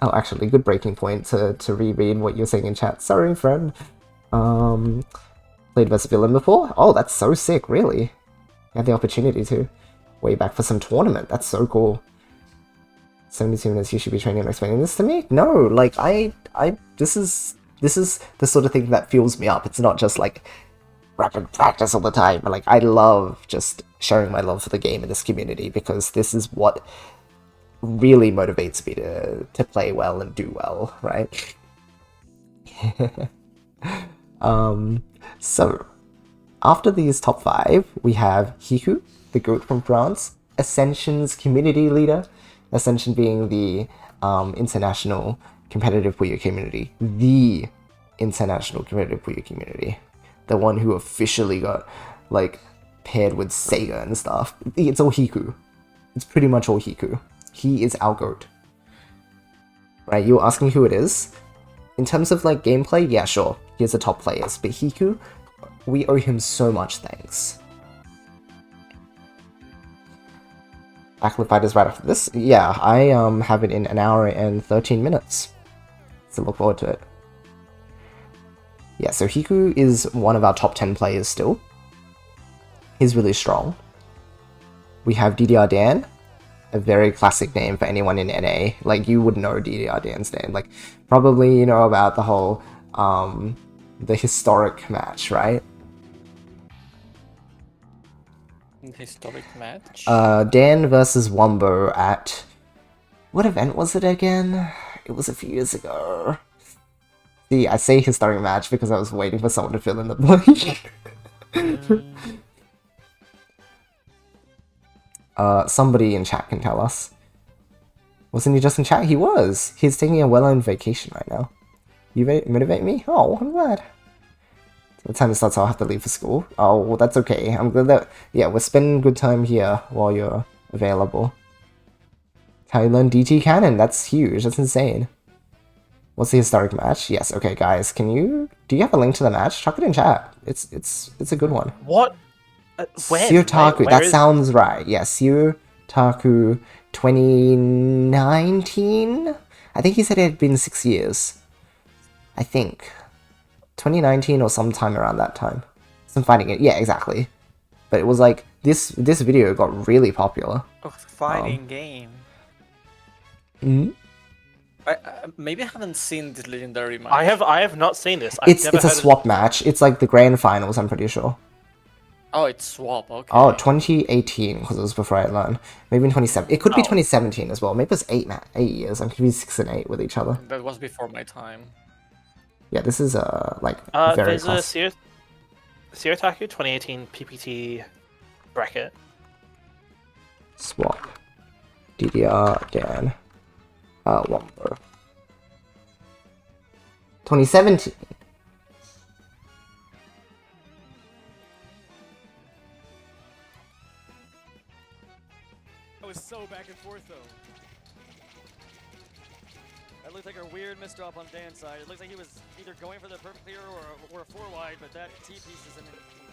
Oh, actually, good breaking point to reread what you're saying in chat. Sorry, friend. Played versus Villain before? Oh, that's so sick, really. You had the opportunity to. Way back for some tournament. That's so cool. 72 minutes, you should be training and explaining this to me? No, like, this is the sort of thing that fuels me up. It's not just, like, rapid practice all the time. Like, I love just sharing my love for the game in this community, because this is what really motivates me to play well and do well, right? So after these top 5, we have Hiku, the goat from France, Ascension's community leader, Ascension being the international competitive Puyo community, the international competitive Puyo community, the one who officially got like paired with Sega and stuff. It's all Hiku. It's pretty much all Hiku. He is our GOAT. Right, you were asking who it is? In terms of like gameplay, yeah, sure, he's the top players, but Hiku, we owe him so much thanks. Acliv Fighters right after this? Yeah, I have it in an hour and 13 minutes. So look forward to it. Yeah, so Hiku is one of our top 10 players still. He's really strong. We have DDR Dan, a very classic name for anyone in NA. Like, you would know DDR Dan's name. Like, probably you know about the whole, the historic match, right? Historic match? Dan versus Wombo at... What event was it again? It was a few years ago. See, I say historic match because I was waiting for someone to fill in the blank. Somebody in chat can tell us. Wasn't he just in chat? He was! He's taking a well-earned vacation right now. You motivate me? Oh, I'm glad. The time it starts, I'll have to leave for school. Oh, well, that's okay. I'm glad that... Yeah, we're spending good time here while you're available. How you learn DT Cannon? That's huge. That's insane. What's the historic match? Yes, okay, guys. Can you... Do you have a link to the match? Chuck it in chat. It's a good one. What? When? Sirtaku. Where That is... sounds right. Yeah, Sirtaku 2019? I think he said it had been 6 years. I think. 2019 or sometime around that time. Some fighting it. Yeah, exactly. But it was like, this video got really popular. A fighting game. Mm? Maybe I haven't seen this legendary match. I have not seen this. I've It's never a heard swap match. It's like the grand finals, I'm pretty sure. Oh, it's swap. Okay. Oh, 2018, because it was before I learned. Maybe in 2017. It could be 2017 as well. Maybe it's 8 years. I'm confused 6 and 8 with each other. That was before my time. Yeah, this is like very There's fast. a Seotaku 2018 PPT bracket. Swap. DDR, Dan. Wombo. 2017. That was so back and forth though. That looked like a weird misdrop on Dan's side. It looks like he was either going for the perfect clear or a 4 wide, but that T piece is in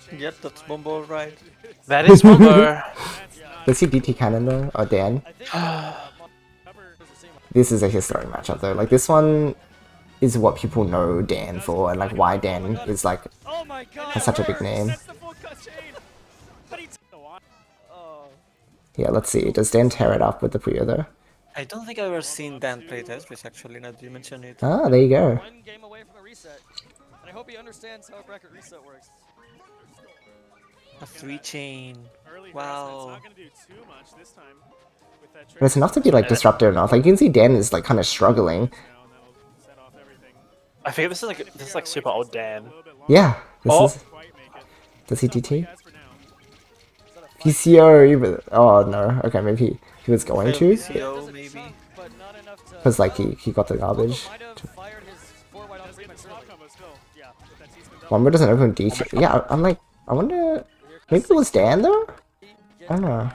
change. Yep, that's Bumbo, right? That is Mumbo. Let's see DT Cannon though, or Dan. I think This is a historic matchup though. Like, this one is what people know Dan for, and like why Dan is like oh my god, has such a big name. that's the full cut chain. But he oh. Yeah, let's see. Does Dan tear it up with the Puyo though? I don't think I've ever seen Dan play Tetris actually, now that you mention it. Ah, there you go. One game away from a reset. And I hope he understands how a bracket reset works. A 3-chain. Early Wow. It's not gonna do too much this time with that But it's enough to be like disruptive enough. Like, you can see Dan is like kind of struggling. now, and that'll set off everything. I think this is like super old Dan. A little bit longer. Yeah, this Oh. is. Quite make it. Does he That's all DT? he has for now. PCO even. Oh no. Okay, maybe he was going to. PCO maybe. But not enough to Because like he got the garbage. might have fired his 4 wide on Does get the prematurely. swap combo still. Yeah. With that T-spin double. Wombo doesn't open DT. Yeah, I'm like, I wonder. Maybe it was Dan though. I don't know.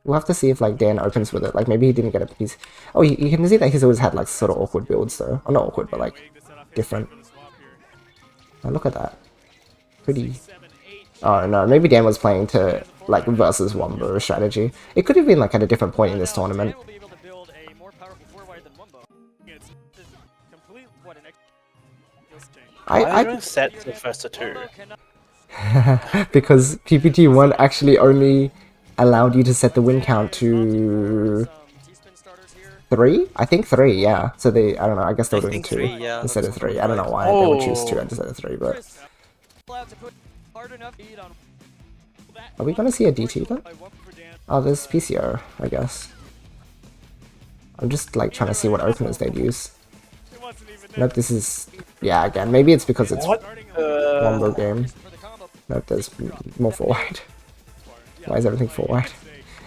We'll have to see if like Dan opens with it. Like maybe he didn't get a piece. Oh, you can see that he's always had like sort of awkward builds though. Oh, not awkward, but like Wig to set off his different. for the swap here. Oh, look at that. Pretty. 7, 8. Oh no, maybe Dan was playing to like versus Wombo strategy. It could have been like at a different point in this tournament. Dan will be able to build a more powerful 4 wide than Wumbo. It's complete. What an Why are I you set to first to 2? Wumbo cannot because PPT1 actually only allowed you to set the win count to T-spin starters here. 3? I think 3, yeah. So they, I don't know, I guess they I were doing think 2 3, yeah, instead of that's 3. I don't know right. why they would choose 2 Oh. instead of 3, but... Chris will have to put hard enough lead on Are we gonna see a DT then? by Wumbo for Dan. Oh, there's PCO, I guess. I'm just like trying to see what openers they'd use. It wasn't even Nope, this is... Yeah, again, maybe it's because it's What? Wombo game. For the combo. Nope, there's more 4 wide. Why is everything 4 wide?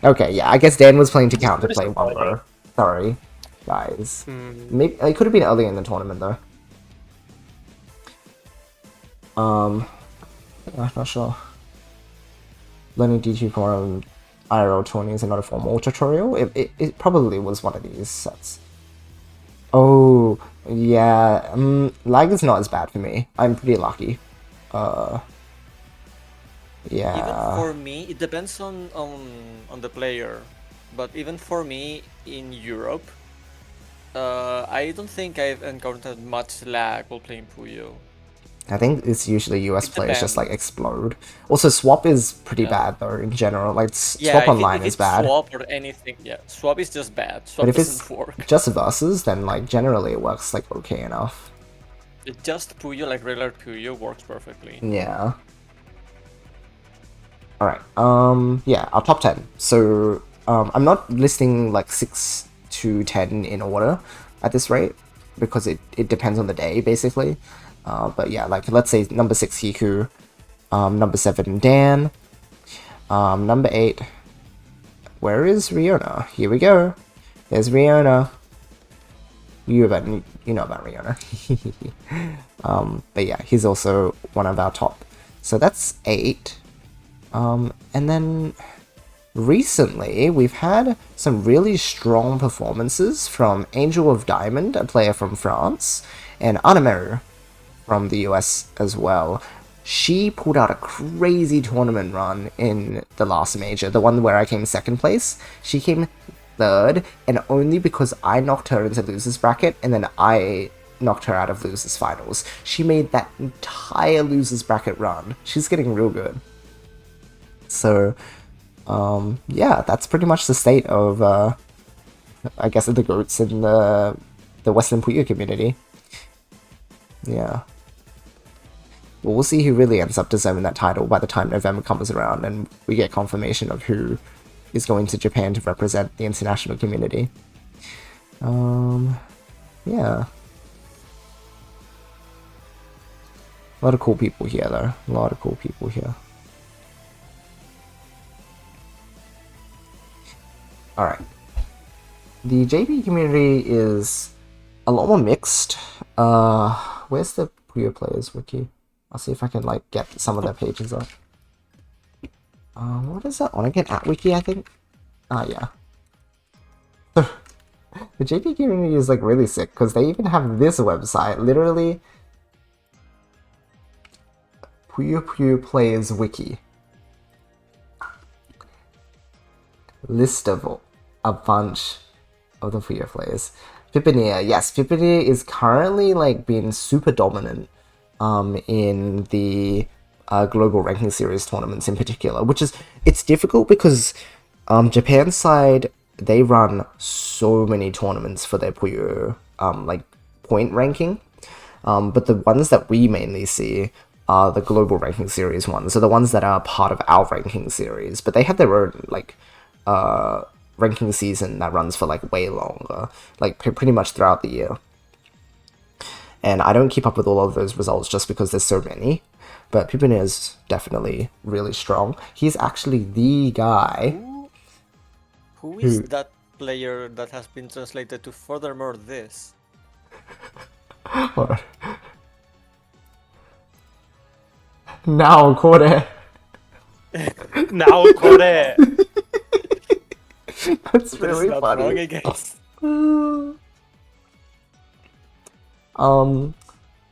Okay, yeah, I guess Dan was playing to count to play Wombo. Sorry, guys. Maybe it could have been earlier in the tournament though. I'm not sure. Learning DT from IRL tourney is not a formal tutorial. It probably was one of these sets. Oh, yeah. Lag is not as bad for me. I'm pretty lucky. Yeah. Even for me, it depends on the player. But even for me in Europe, I don't think I've encountered much lag while playing Puyo. I think it's usually US It players just like depends. explode. Also, swap is pretty Yeah. bad though in general. Like Yeah, swap if online if is it's bad. Swap or anything, yeah, swap is just bad. Swap But if doesn't it's work. just versus, then like generally it works like okay enough. Just Puyo, like regular Puyo, works perfectly. Yeah. Alright, yeah, our top 10. So, I'm not listing like 6 to 10 in order at this rate, because it depends on the day, basically. But yeah, like, let's say number 6, Hiku, number 7, Dan, number 8, where is Riona? Here we go. There's Riona. You know about Riona. But yeah, he's also one of our top. So that's 8. And then recently we've had some really strong performances from Angel of Diamond, a player from France, and Anameru from the US as well. She pulled out a crazy tournament run in the last major, the one where I came second place. She came third, and only because I knocked her into losers bracket, and then I knocked her out of losers finals. She made that entire losers bracket run. She's getting real good. So, yeah, that's pretty much the state of, I guess, of the GOATs in the Western Puyo community. Yeah. Well, we'll see who really ends up deserving that title by the time November comes around and we get confirmation of who is going to Japan to represent the international community. Yeah. A lot of cool people here, though. A lot of cool people here. Alright. The JP community is a lot more mixed. Where's the Puyo Players wiki? I'll see if I can, like, get some of their pages up. What is that on again? At wiki, I think? Yeah. The JP community is, like, really sick, because they even have this website, literally Puyo Players wiki. List of a bunch of the Puyo players. Pipinier, yes, Pipinier is currently like being super dominant in the global ranking series tournaments in particular, which is, it's difficult because Japan's side, they run so many tournaments for their Puyo like point ranking, but the ones that we mainly see are the global ranking series ones, so the ones that are part of our ranking series, but they have their own like ranking season that runs for like way longer, like pretty much throughout the year. And I don't keep up with all of those results just because there's so many, but Pippin is definitely really strong. He's actually the guy. Who is that player that has been translated to furthermore this? Hold on. Now Kore. Now Kore. That's really not funny. wrong, I guess.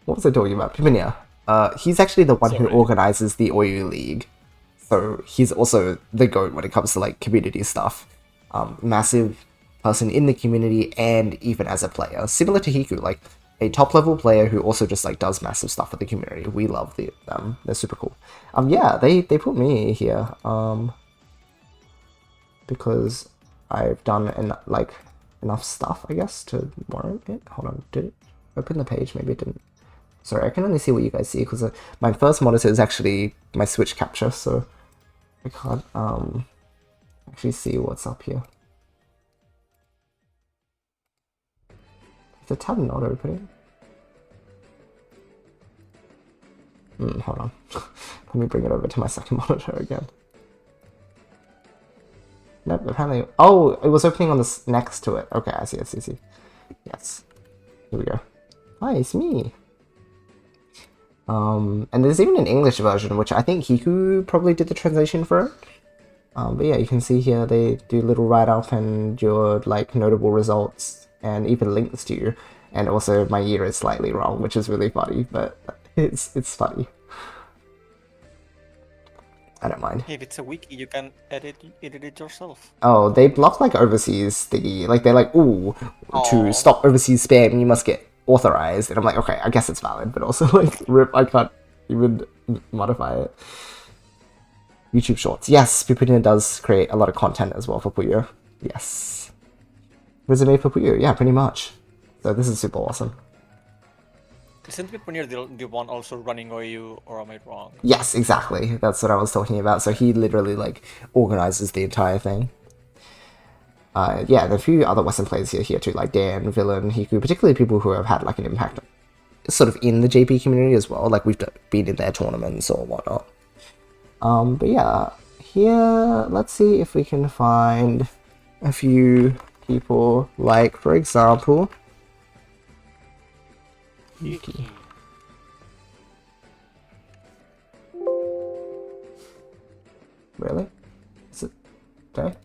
What was I talking about? Piminia. He's actually the one who Sorry. organizes the OU League. So he's also the GOAT when it comes to like community stuff. Massive person in the community and even as a player. Similar to Hiku, like a top level player who also just like does massive stuff for the community. We love them. They're super cool. Yeah, they put me here. Because I've done enough stuff, I guess, to warrant it. Hold on, did it open the page? Maybe it didn't. Sorry, I can only see what you guys see because my first monitor is actually my Switch capture, so I can't actually see what's up here. Is the tab not opening? Hold on. Let me bring it over to my second monitor again. Nope, apparently. Oh, it was opening on this next to it. Okay, I see. Yes. Here we go. Hi, it's me. And there's even an English version, which I think Hiku probably did the translation for it. But yeah, you can see here they do little write-up and your like notable results and even links to you. And also my year is slightly wrong, which is really funny, but it's funny. I don't mind. If it's a wiki, you can edit it yourself. Oh, they block like overseas thingy. Like they're like, ooh, to stop overseas spam, you must get authorized. And I'm like, okay, I guess it's valid, but also like, rip, I can't even modify it. YouTube Shorts. Yes, Pipina does create a lot of content as well for Puyo. Yes. Resume for Puyo. Yeah, pretty much. So this is super awesome. Isn't Piponier the one also running OU, or am I wrong? Yes, exactly. That's what I was talking about. So he literally like organizes the entire thing. Yeah, and a few other Western players here too, like Dan, Villain, Hiku, particularly people who have had like an impact sort of in the JP community as well, like we've been in their tournaments or whatnot. But yeah, here, let's see if we can find a few people, like, for example, Yuki. Really? Is it okay?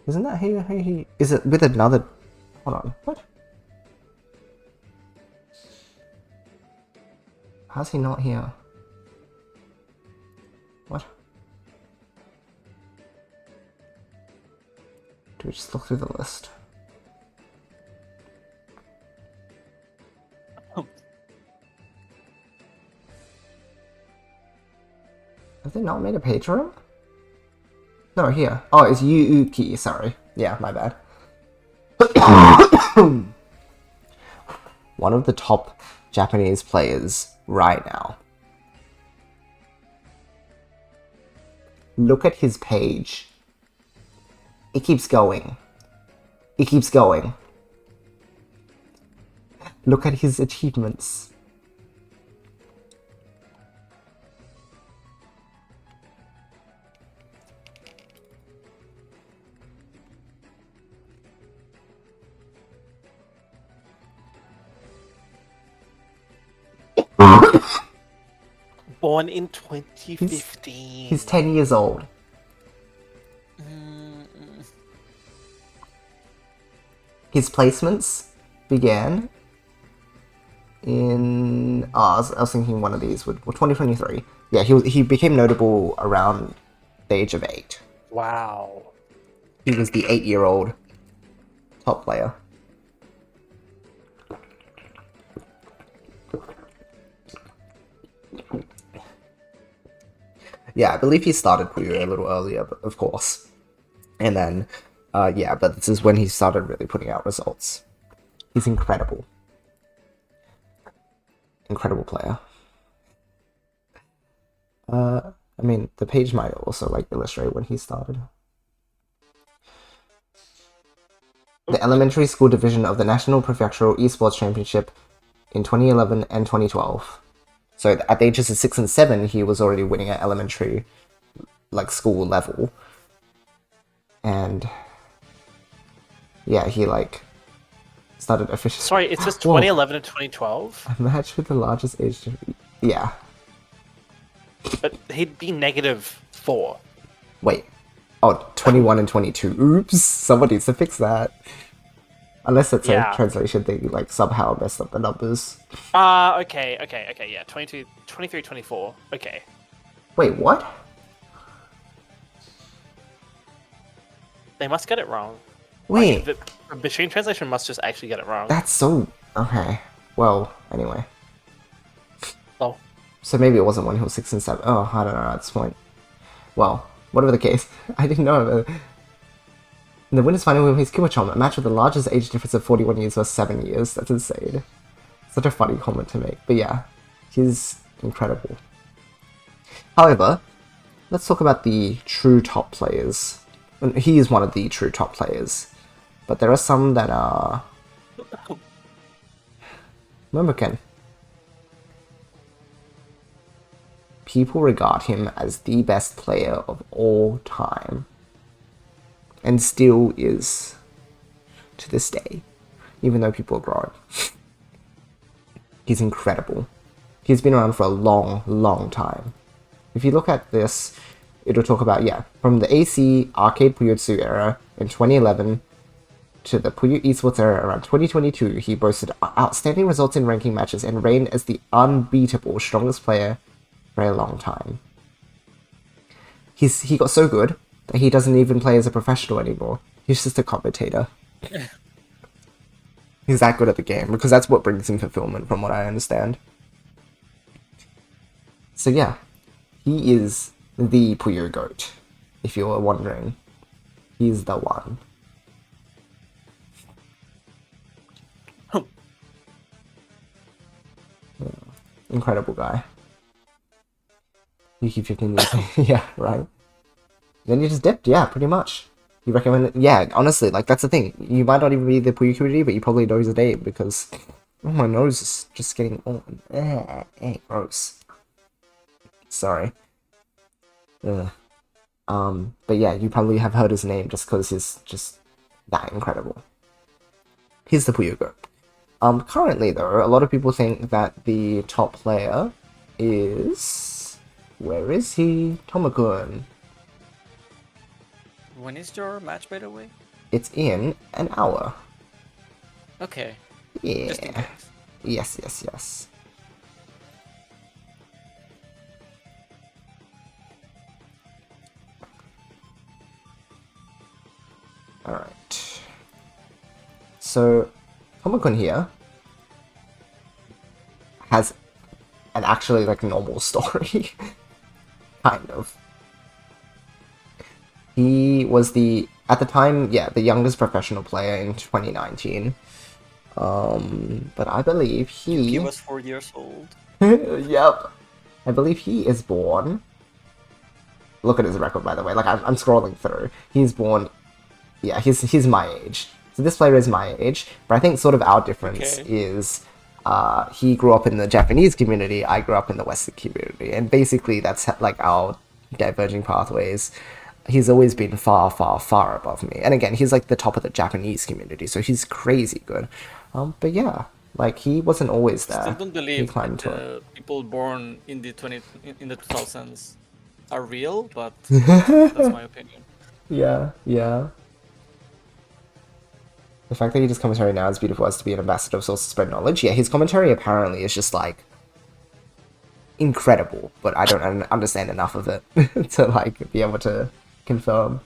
Isn't that who he... Is it with another... Hold on, what? How's he not here? What? Do we just look through the list? Have they not made a page for it? No, here. Oh, it's Yuuki, sorry. Yeah, my bad. One of the top Japanese players right now. Look at his page. It keeps going. It keeps going. Look at his achievements. Born in 2015. He's 10 years old. His placements began in... Oh, I was thinking one of these would... Well, 2023. Yeah, he became notable around the age of 8. Wow. He was the 8-year-old top player. Yeah, I believe he started Puyo a little earlier, but of course. And then, yeah, but this is when he started really putting out results. He's incredible. Incredible player. I mean, the page might also, like, illustrate when he started. The elementary school division of the National Prefectural Esports Championship in 2011 and 2012. So at the ages of 6 and 7, he was already winning at elementary, like, school level. And yeah, he, like, started officially... Sorry, it says 2011 and 2012? A match with the largest age... Yeah. But he'd be -4. Wait. Oh, 21 and 22. Oops, someone needs to fix that. Unless it's a translation thing, like, somehow messed up the numbers. Okay, yeah. 22, 23, 24. Okay. Wait, what? They must get it wrong. Wait. Like, the machine translation must just actually get it wrong. That's so... Okay. Well, anyway. Oh. So maybe it wasn't when he was 6 and 7. Oh, I don't know at this point. Well, whatever the case. I didn't know. In the winners final, he's Kiwachom, a match with the largest age difference of 41 years versus 7 years. That's insane. Such a funny comment to make. But yeah, he's incredible. However, let's talk about the true top players. He is one of the true top players. But there are some that are... Momoken. People regard him as the best player of all time. And still is to this day, even though people are growing. He's incredible. He's been around for a long, long time. If you look at this, it'll talk about, yeah, from the AC Arcade Puyotsu era in 2011 to the Puyo Esports era around 2022, he boasted outstanding results in ranking matches and reigned as the unbeatable strongest player for a long time. He got so good that he doesn't even play as a professional anymore. He's just a commentator. He's that good at the game, because that's what brings him fulfillment, from what I understand. So yeah, he is the Puyo GOAT, if you were wondering. He's the one. Yeah, incredible guy. You keep 15 years. Yeah, right? Then you just dipped, yeah, pretty much. You recommend it? Yeah, honestly, like, that's the thing. You might not even be the Puyo community, but you probably know his name, because... Oh, my nose is just getting on. Gross. Sorry. Ugh. But yeah, you probably have heard his name just because he's just that incredible. He's the Puyo GOAT. Currently, though, a lot of people think that the top player is... Where is he? Tomakun. When is your match, by the way? It's in an hour. Okay. Yeah. Just in case. Yes. Alright. So, Tomo-kun here has an actually, like, normal story. Kind of. He was at the time, yeah, the youngest professional player in 2019. But I believe He was 4 years old. Yep. I believe he is born... Look at his record, by the way. Like, I'm scrolling through. He's born... Yeah, he's my age. So this player is my age, but I think sort of our difference is... he grew up in the Japanese community, I grew up in the Western community. And basically, that's, like, our diverging pathways. He's always been far, far, far above me. And again, he's, like, the top of the Japanese community, so he's crazy good. But yeah, like, he wasn't always there. Still don't believe He climbed to it. people born in the 2000s are real, but that's my opinion. Yeah, yeah. The fact that he does commentary now is beautiful as to be an ambassador of source to spread knowledge. Yeah, his commentary apparently is just, like, incredible, but I don't understand enough of it to, like, be able to confirm.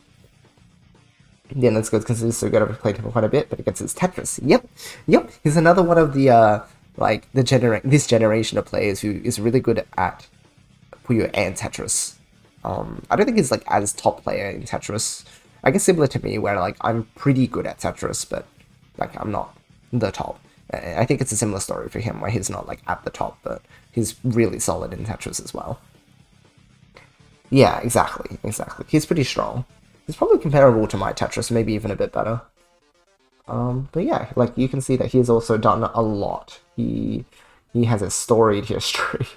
Yeah, let's go because he's so good. I've played him quite a bit, but against his Tetris. Yep. He's another one of the, like, this generation of players who is really good at Puyo and Tetris. I don't think he's, like, as top player in Tetris. I guess similar to me, where, like, I'm pretty good at Tetris, but, like, I'm not the top. I think it's a similar story for him, where he's not, like, at the top, but he's really solid in Tetris as well. Yeah, exactly. He's pretty strong. He's probably comparable to my Tetris, maybe even a bit better. But yeah, like, you can see that he's also done a lot. He has a storied history.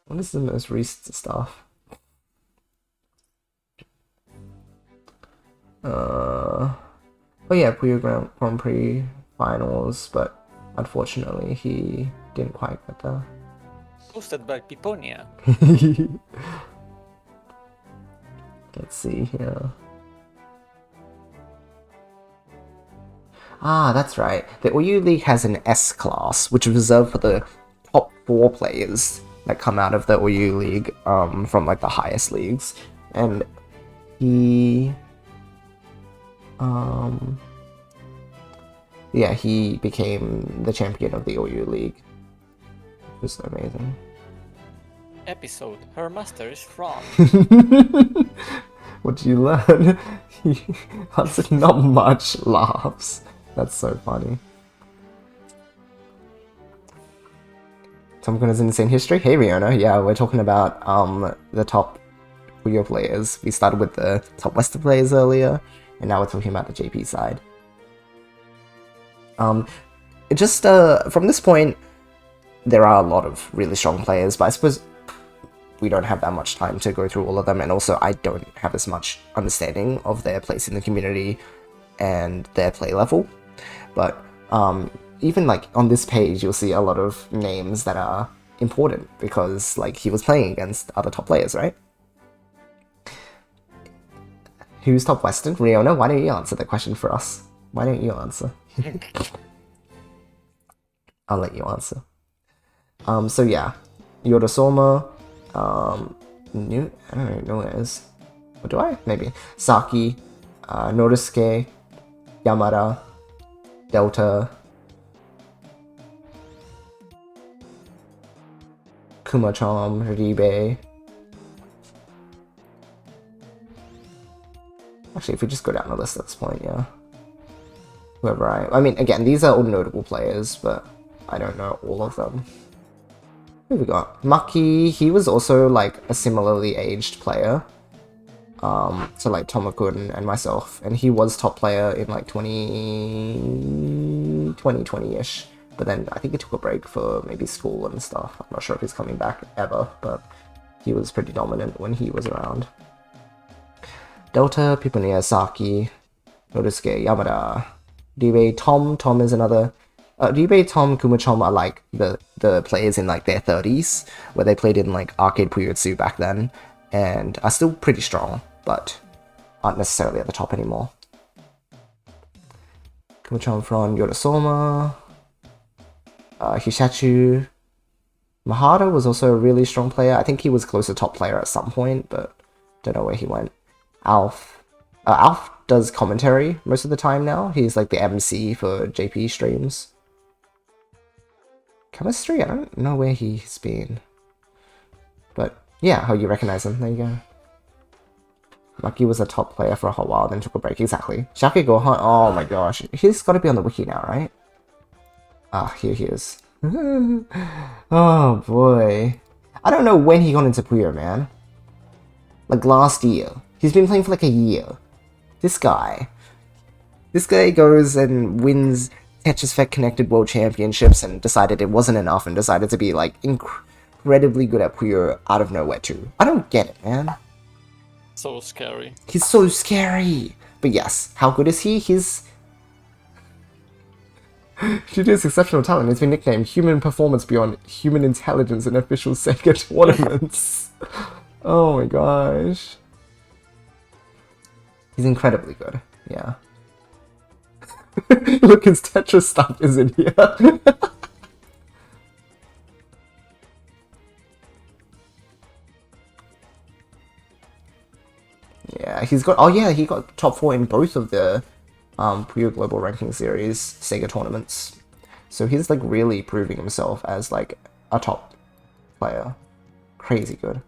What is the most recent stuff? Oh yeah, Puyo Grand Prix finals, but unfortunately he didn't quite get there. Hosted by Piponia. Let's see here. Ah, that's right. The Oyu League has an S class, which is reserved for the top 4 players that come out of the Oyu League, from, like, the highest leagues. And he... yeah, he became the champion of the Oyu League. Which is amazing. Episode, her master is wrong. What did you learn? He answered not much, laughs. That's so funny. Tom is insane history. Hey Riona, yeah, we're talking about the top Puyo players. We started with the top Western players earlier, and now we're talking about the JP side. Just from this point, there are a lot of really strong players, but I suppose we don't have that much time to go through all of them, and also I don't have as much understanding of their place in the community and their play level. But even, like, on this page, you'll see a lot of names that are important because, like, he was playing against other top players, right? Who's top Western? Riona, why don't you answer the question for us? Why don't you answer? I'll let you answer. So yeah, Yorosoma, I don't even know what it is. What do I? Maybe. Saki, Norusuke, Yamada, Delta, Kumachom, Ribe. Actually, if we just go down the list at this point, yeah. Whoever I mean, again, these are all notable players, but I don't know all of them. Who we got? Maki, he was also, like, a similarly aged player. So, like, Tomo-kun and myself. And he was top player in, like, 2020-ish. But then I think he took a break for maybe school and stuff. I'm not sure if he's coming back ever, but he was pretty dominant when he was around. Delta, Piponia, Saki, Norusuke, Yamada, Ribe, Tom is another... Ribe, Tom, Kumachom are, like, the players in, like, their 30s, where they played in, like, Arcade Puyotsu back then, and are still pretty strong, but aren't necessarily at the top anymore. Kumachom from Yorosoma, Hishachu. Mahara was also a really strong player. I think he was close to top player at some point, but don't know where he went. Alf, Alf does commentary most of the time now. He's like the MC for JP streams. Chemistry? I don't know where he's been. But yeah, how you recognize him. There you go. Lucky was a top player for a hot while, then took a break. Exactly. Shaki Gohan. Oh my gosh. He's got to be on the wiki now, right? Ah, here he is. Oh boy. I don't know when he got into Puyo, man. Like last year. He's been playing for like a year. This guy goes and wins Tetris Effect Connected World Championships and decided it wasn't enough and decided to be like incredibly good at Puyo out of nowhere too. I don't get it, man. So scary. He's so scary. But yes, how good is he? He's... Due to his exceptional talent, he's been nicknamed Human Performance Beyond Human Intelligence in official Sega tournaments. Oh my gosh. He's incredibly good, yeah. Look, his Tetris stuff is in here. Yeah, he's got... Oh yeah, he got top 4 in both of the Puyo Global Ranking Series Sega tournaments. So he's like really proving himself as like a top player. Crazy good.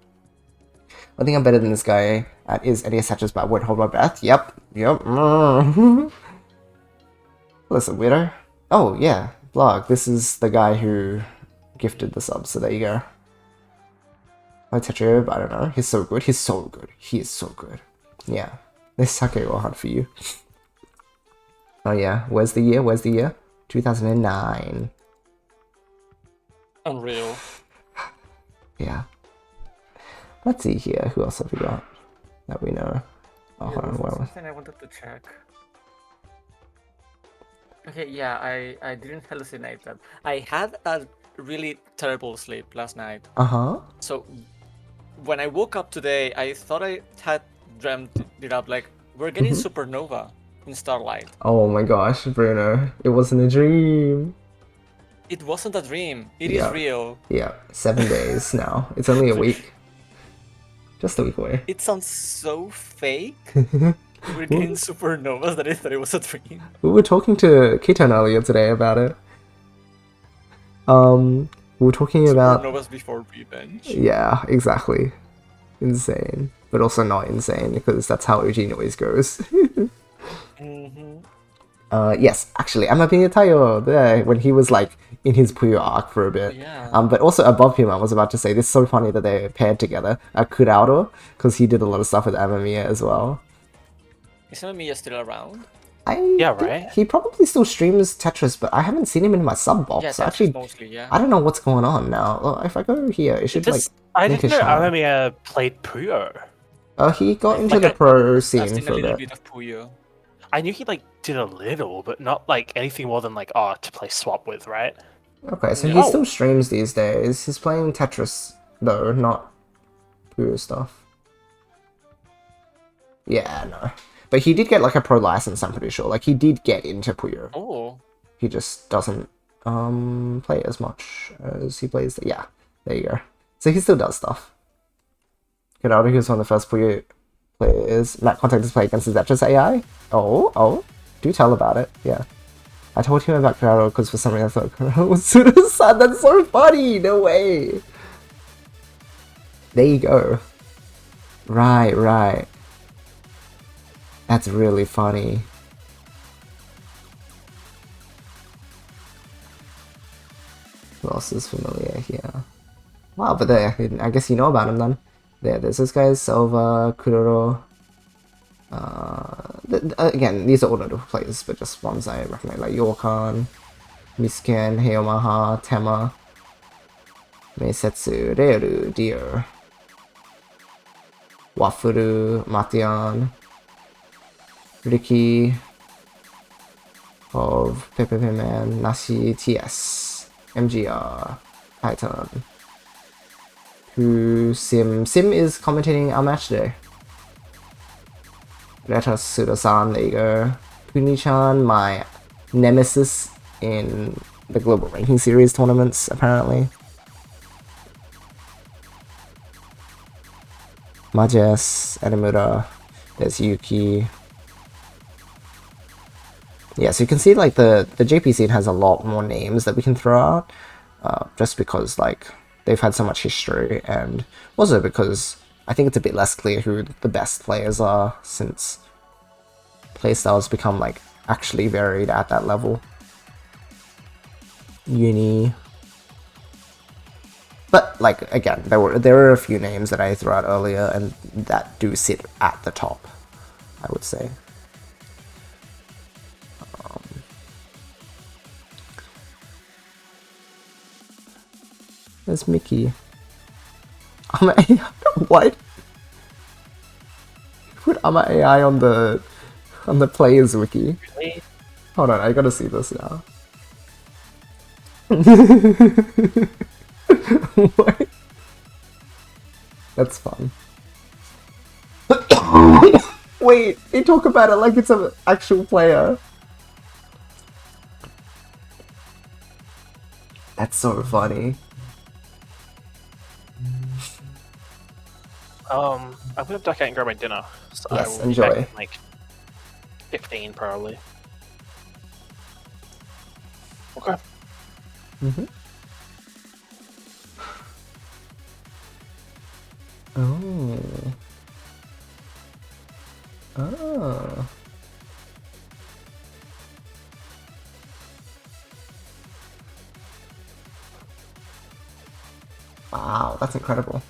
I think I'm better than this guy at is NES Tetris, but I won't hold my breath. Yep. Listen, weirdo. Oh yeah, Blog. This is the guy who gifted the sub, so there you go. Oh, Tetra, I don't know. He's so good. He's so good. He is so good. Yeah. This sake will hunt for you. Oh yeah. Where's the year? Where's the year? 2009. Unreal. Yeah. Let's see here. Who else have we got that we know? Oh, hold on. Where was... Something I wanted to check. Okay, yeah, I didn't hallucinate that. I had a really terrible sleep last night. Uh-huh. So when I woke up today, I thought I had dreamt it up, like, we're getting supernova in Starlight. Oh my gosh, Bruno. It wasn't a dream. It wasn't a dream. It is real. Yeah, 7 days now. It's only a week. Just a week away. It sounds so fake. We're getting supernovas that I thought it was a dream. We were talking to Kitan earlier today about it. We were talking about... Supernovas before revenge. Yeah, exactly. Insane. But also not insane, because that's how Eugene always goes. Yes, actually, I'm being a Tayo there when he was like in his Puyo arc for a bit. Yeah. But also above him, I was about to say, this is so funny that they're paired together. Kurado, because he did a lot of stuff with Amamiya as well. Is Amamiya still around? Yeah, right? He probably still streams Tetris, but I haven't seen him in my sub box. Yeah, So Tetris actually, mostly, yeah. I don't know what's going on now. Well, if I go here, it should like... I link didn't his know channel. Amamiya played Puyo. He got into Like the pro scene I've seen for a a little bit. bit of Puyo. I knew he like did a little, but not like anything more than like to play swap with, right? Okay, so he still streams these days. He's playing Tetris, though, not Puyo stuff. Yeah, no. But he did get like a pro license, I'm pretty sure. Like, he did get into Puyo. Oh. He just doesn't play as much as he plays. Yeah, there you go. So he still does stuff. Gerardo, who's one of the first Puyo players Matt contacted to play against his Tetris AI. Oh, do tell about it. Yeah. I told him about Gerardo because for some reason I thought Gerardo was Suda's son. That's so funny! No way! There you go. Right. That's really funny. Who else is familiar here? Wow, but there, I guess you know about him then. There's this guy, Selva, Kuroro. Again, these are all notable players, but just ones I recommend, like Yokan, Misken, Heyomaha, Tema, Meisetsu, Reiru, Deer, Wafuru, Matian, Ricky of Pepe Man, Nashi, TS, MGR, Titan, who Sim is commentating our match today. Reta Suda-san, there you go. Puni-chan, my nemesis in the Global Ranking Series tournaments, apparently. Majes, Edamura, there's Yuki, Yeah, so you can see like the JP scene has a lot more names that we can throw out, just because like they've had so much history, and also because I think it's a bit less clear who the best players are since playstyles become like actually varied at that level. Uni. But like again, there were a few names that I threw out earlier and that do sit at the top, I would say. There's Mickey. I'm a AI. What? Put I'm a AI on the players wiki. Really? Hold on, I gotta see this now. What? That's fun. Wait, they talk about it like it's an actual player. That's so funny. I'm gonna duck out and grab my dinner. So Yes, I will enjoy. Be back in, like 15 probably. Okay. Mm-hmm. Oh. Oh. Wow, that's incredible.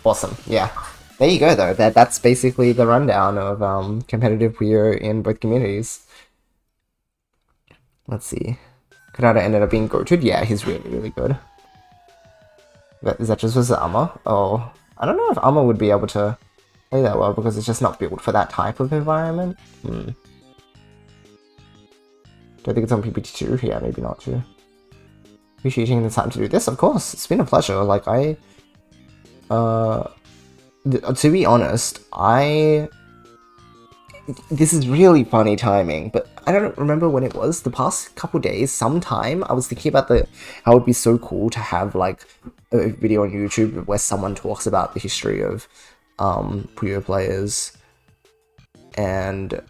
Awesome, yeah. There you go though, that's basically the rundown of competitive Puyo in both communities. Let's see. Kanata ended up being goated. Yeah, he's really, really good. Is that just with armor? Oh, I don't know if armor would be able to play that well because it's just not built for that type of environment. Don't think it's on PPT2. Yeah, maybe not too. Appreciate you taking the time to do this. Of course, it's been a pleasure. Like to be honest, this is really funny timing, but I don't remember when it was. The past couple days, sometime, I was thinking about how it would be so cool to have like a video on YouTube where someone talks about the history of Puyo players, and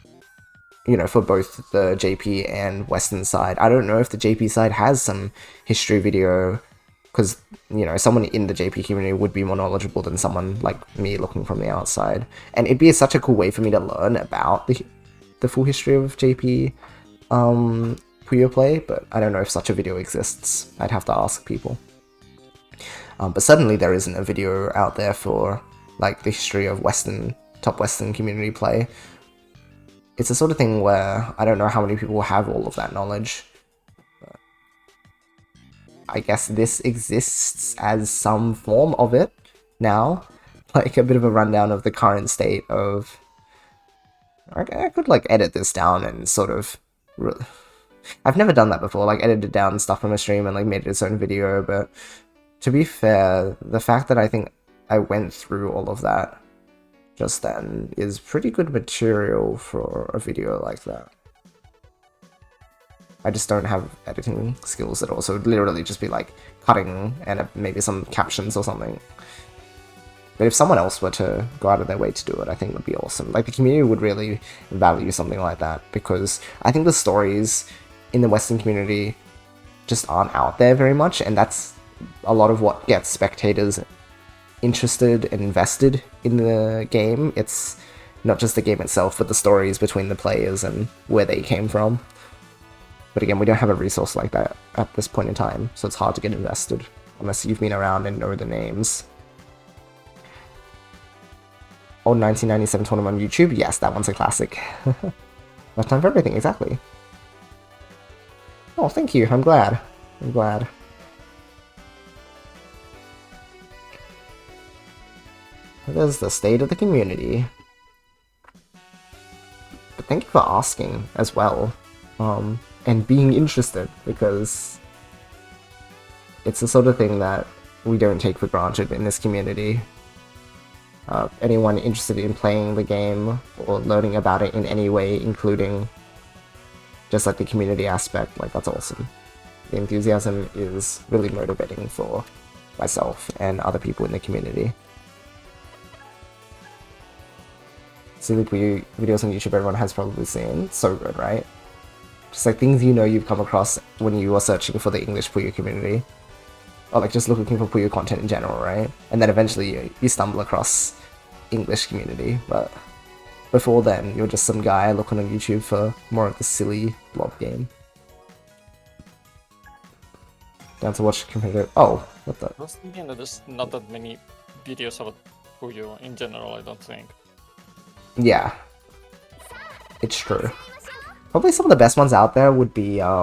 you know, for both the JP and Western side. I don't know if the JP side has some history video, because, you know, someone in the JP community would be more knowledgeable than someone like me looking from the outside. And it'd be such a cool way for me to learn about the full history of JP Puyo play, but I don't know if such a video exists. I'd have to ask people. But certainly there isn't a video out there for like the history of top Western community play. It's the sort of thing where I don't know how many people have all of that knowledge. I guess this exists as some form of it now, like a bit of a rundown of the current state of... I could like edit this down and sort of... I've never done that before, like edited down stuff from a stream and like made it its own video, but to be fair, the fact that I think I went through all of that just then is pretty good material for a video like that. I just don't have editing skills at all, so it would literally just be like cutting and maybe some captions or something. But if someone else were to go out of their way to do it, I think it would be awesome. Like, the community would really value something like that, because I think the stories in the Western community just aren't out there very much, and that's a lot of what gets spectators interested and invested in the game. It's not just the game itself, but the stories between the players and where they came from. But again, we don't have a resource like that at this point in time, so it's hard to get invested, unless you've been around and know the names. Old 1997 tournament on YouTube? Yes, that one's a classic. Left time for everything, exactly. Oh, thank you, I'm glad. I'm glad. There's the state of the community. But thank you for asking as well. And being interested, because it's the sort of thing that we don't take for granted in this community. Anyone interested in playing the game or learning about it in any way, including just like the community aspect, like, that's awesome. The enthusiasm is really motivating for myself and other people in the community. silly Puyo videos on YouTube everyone has probably seen. So good, right? Just like things you know you've come across when you are searching for the English Puyo community. Or like just looking for Puyo content in general, right? And then eventually you stumble across English community, but before then you're just some guy looking on YouTube for more of the silly blob game. Down to watch competitive. Oh, what the? I was thinking that there's not that many videos about Puyo in general, I don't think. Yeah, it's true. Probably some of the best ones out there would be, I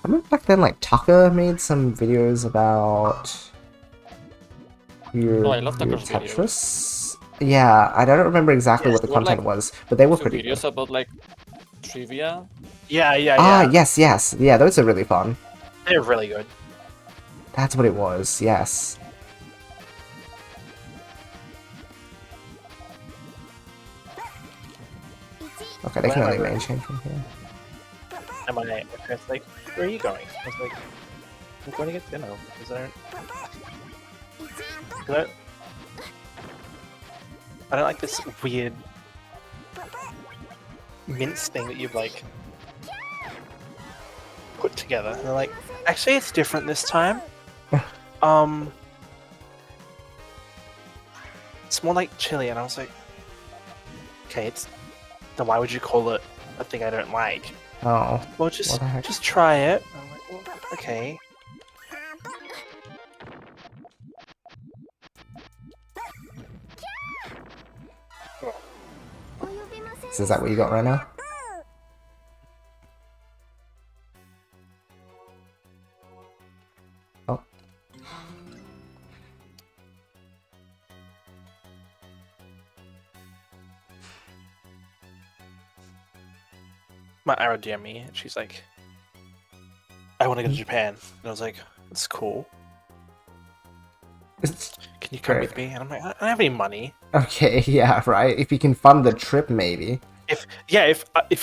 remember back then, like, Tucker made some videos about Oh, I love Weird Tucker's videos. Tetris. Yeah, I don't remember exactly what the there were, content like, was, but they were Some pretty videos good. about like trivia. Yeah, yeah, Ah, yeah. yes, yes. Yeah, those are really fun. They're really good. That's what it was, yes. Okay, they can Where am only I main chain from here. And my parents like, where are you going? I was like, I'm going to get dinner because I don't like this weird mince thing that you've like put together. And they're like, actually, it's different this time. It's more like chili, and I was like, okay, then why would you call it a thing I don't like? Oh, Well, what the heck? just try it. I'm like, well, okay. So is that what you got right now? Oh. My arrow DM'd me, and she's like, I want to go to Japan. And I was like, that's cool. Can you come Great. with me? And I'm like, I don't have any money. Okay, yeah, right. If you can fund the trip, maybe. If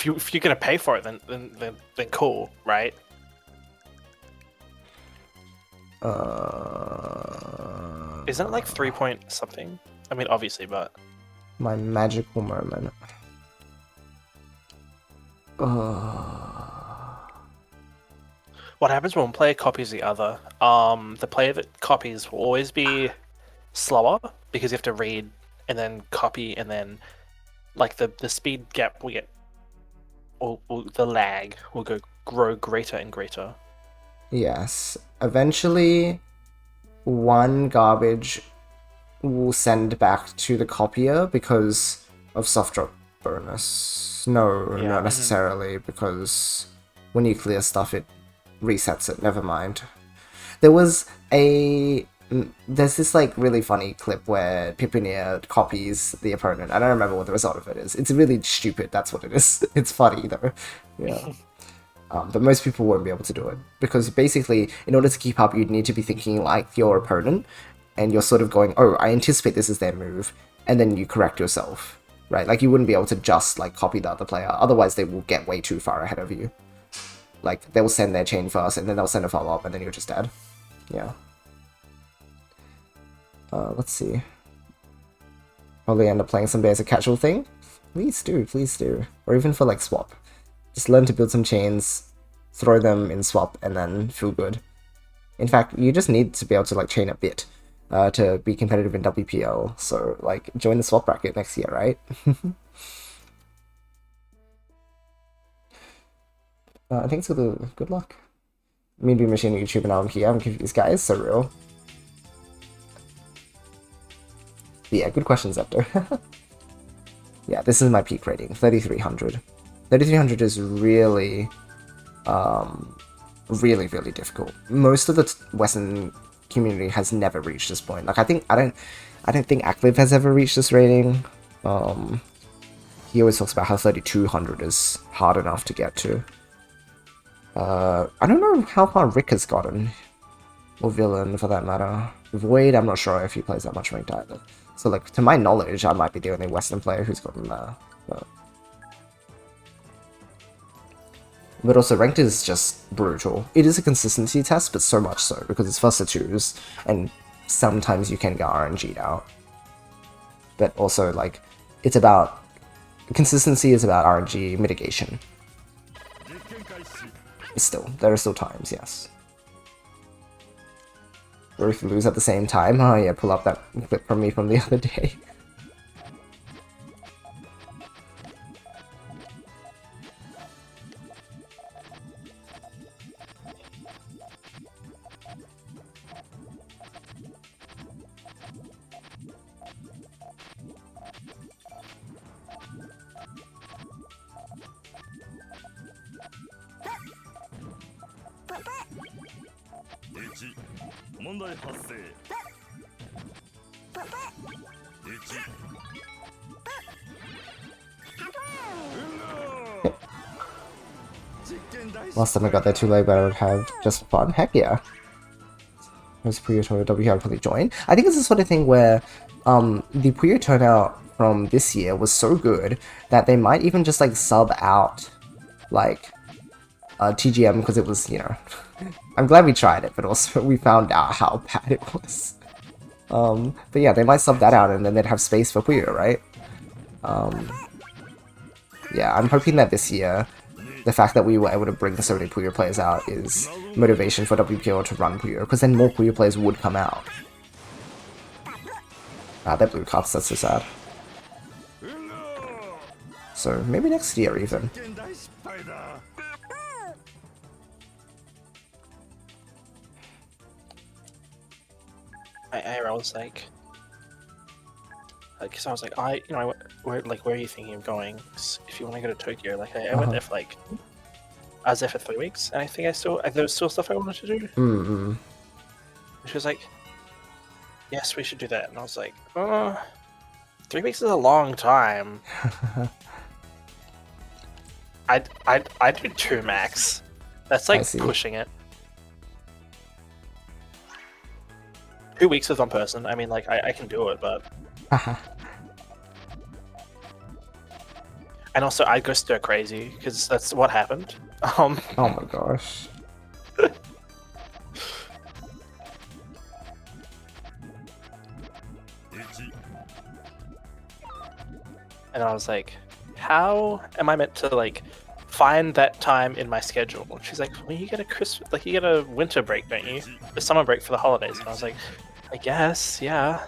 you're gonna pay for it, then cool, right? Isn't it like 3 point something? I mean, obviously, but My magical moment. what happens when one player copies the other? The player that copies will always be slower because you have to read and then copy, and then like the speed gap will get, or the lag will grow greater and greater. Yes. Eventually, one garbage will send back to the copier because of soft drop bonus. No, Yeah. not necessarily, because when you clear stuff, it resets it. Never mind. There's this like really funny clip where Pipinier copies the opponent. I don't remember what the result of it is. It's really stupid. That's what it is. It's funny though. Yeah. But most people won't be able to do it because basically, in order to keep up, you'd need to be thinking like your opponent, and you're sort of going, "Oh, I anticipate this is their move," and then you correct yourself, right? Like you wouldn't be able to just like copy the other player. Otherwise, they will get way too far ahead of you. Like they will send their chain first, and then they'll send a follow up, and then you're just dead. Yeah. Let's see. Probably end up playing someday as a casual thing. Please do, or even for like swap. Just learn to build some chains, throw them in swap, and then feel good. In fact, you just need to be able to like chain a bit to be competitive in WPL. So like, join the swap bracket next year, right? I think it's good luck. Me being machine on YouTube and now I'm here. I'm confused, guys. So real. Yeah, good question, Zepto. Yeah, this is my peak rating, 3,300. 3,300 is really, really, really difficult. Most of the Western community has never reached this point. Like, I don't think Acliv has ever reached this rating. He always talks about how 3,200 is hard enough to get to. I don't know how far Rick has gotten, or Villain for that matter. Void, I'm not sure if he plays that much ranked either. So, like, to my knowledge, I might be the only Western player who's gotten there. But also, ranked is just brutal. It is a consistency test, but so much so, because it's first to twos, and sometimes you can get RNG'd out. But also, like, it's about consistency is about RNG mitigation. Still, there are still times, yes. Both lose at the same time. Oh yeah, pull up that clip from me from the other day. Last time I got there too late, but I would have just for fun. Heck yeah. Was Puyo Tournament W happily join? I think it's the sort of thing where the Puyo turnout from this year was so good that they might even just like sub out like TGM because it was, you know, I'm glad we tried it, but also we found out how bad it was. But yeah, they might sub that out and then they'd have space for Puyo, right? Yeah, I'm hoping that this year, the fact that we were able to bring so many Puyo players out is motivation for WPO to run Puyo, because then more Puyo players would come out. Ah, that blue cups, that's so sad. So, maybe next year even. I was like, because I was like, where are you thinking of going? 'Cause if you want to go to Tokyo, like I went there for like, I was there for 3 weeks, and I think there was still stuff I wanted to do. Mm-hmm. She was like, yes, we should do that, and I was like, 3 weeks is a long time. I do 2 max. That's like pushing it. 2 weeks with one person. I mean, like I can do it, but. And also, I'd go stir crazy because that's what happened. Oh my gosh. And I was like, how am I meant to like find that time in my schedule? And she's like, well, you get you get a winter break, don't you? The summer break for the holidays. And I was like, I guess, yeah.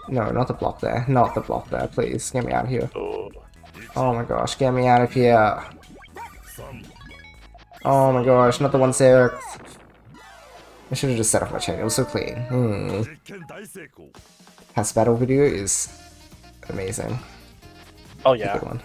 No, not the block there. Not the block there, please. Get me out of here. Ooh. Oh my gosh, get me out of here. Oh my gosh, not the 1-6. I should have just set off my chain, it was so clean. Past battle video is amazing. Oh yeah. Good one.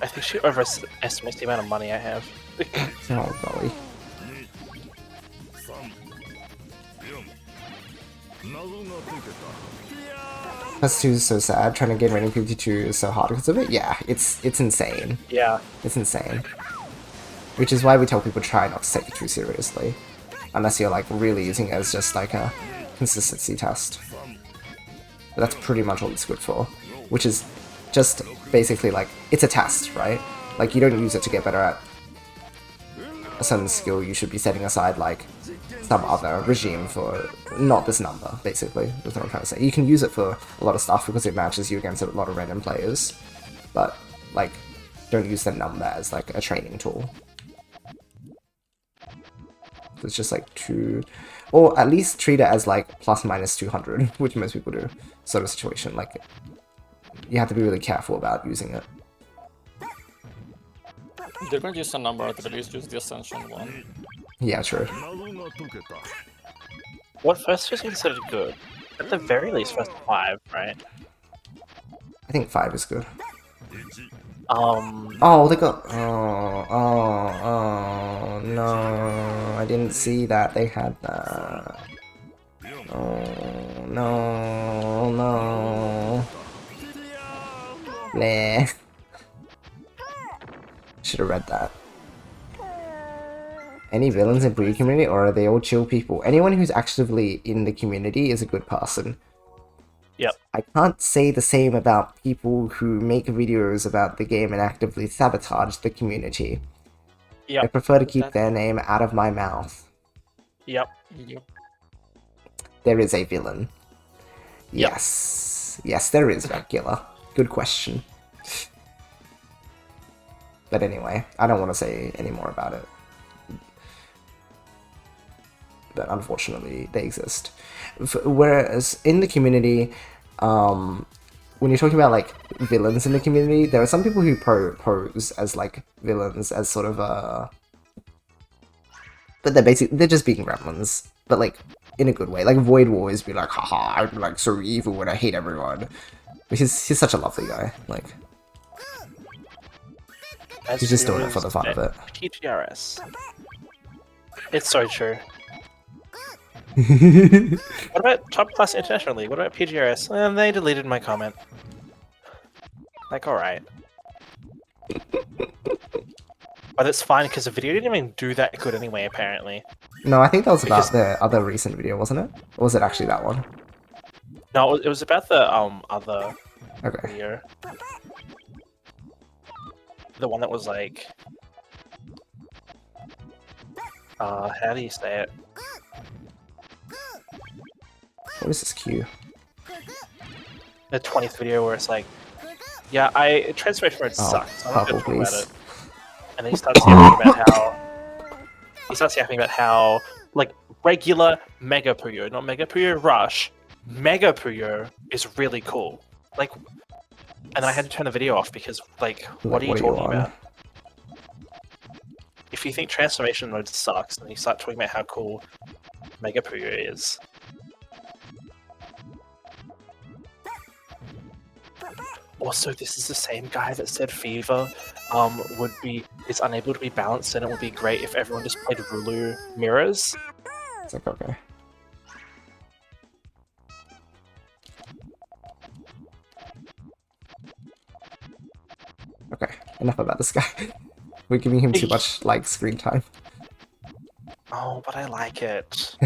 I think she overestimates the amount of money I have. Oh golly. Plus 2 is so sad. Trying to get rating 52 is so hard because of it. Yeah, it's insane. Yeah. It's insane. Which is why we tell people try not to take it too seriously. Unless you're like really using it as just like a consistency test. But that's pretty much all it's good for. Which is just basically like, it's a test, right? Like you don't use it to get better at a certain skill, you should be setting aside like some other regime for not this number, basically, is what I'm trying to say. You can use it for a lot of stuff because it matches you against a lot of random players, but like, don't use the number as like a training tool. It's just like 2, or at least treat it as like plus minus 200, which most people do, sort of situation. Like, you have to be really careful about using it. They're going to use a number, at least use the Ascension one. Yeah, true. What first is considered good? At the very least, first 5, right? I think 5 is good. Oh, they got... Oh, no. I didn't see that they had that. Oh, No, no. Nah. Should have read that. Any villains in Puyo community, or are they all chill people? Anyone who's actively in the community is a good person. Yep. I can't say the same about people who make videos about the game and actively sabotage the community. Yep. I prefer to keep their name out of my mouth. Yep. There is a villain. Yep. Yes. Yes, there is, Regular. Good question. But anyway, I don't want to say any more about it. But unfortunately, they exist. Whereas in the community, when you're talking about like villains in the community, there are some people who pose as like villains as sort of but they're just being gremlins, but like in a good way. Like Void will always be like, haha, I'm like so evil and I hate everyone. But he's such a lovely guy. Like he's just doing it for the fun of it. PGRS. It's so true. What about Top Class International League? What about PGRS? They deleted my comment. Like, alright. But it's fine because the video didn't even do that good anyway, apparently. No, I think that was about the other recent video, wasn't it? Or was it actually that one? No, it was about the other Okay. video. The one that was like... how do you say it? What is this queue? The 20th video where it's like, yeah, transformation mode sucks. So I'm not gonna talk about it. And then he starts yapping about how like regular Mega Puyo, not Mega Puyo Rush, Mega Puyo is really cool. Like, and I had to turn the video off because like, what are you talking about? If you think transformation mode sucks, then you start talking about how cool Mega Puyo is. Also, this is the same guy that said Fever is unable to be balanced, and it would be great if everyone just played Rulu mirrors. It's like, okay. Okay, enough about this guy. We're giving him too much, like, screen time. Oh, but I like it.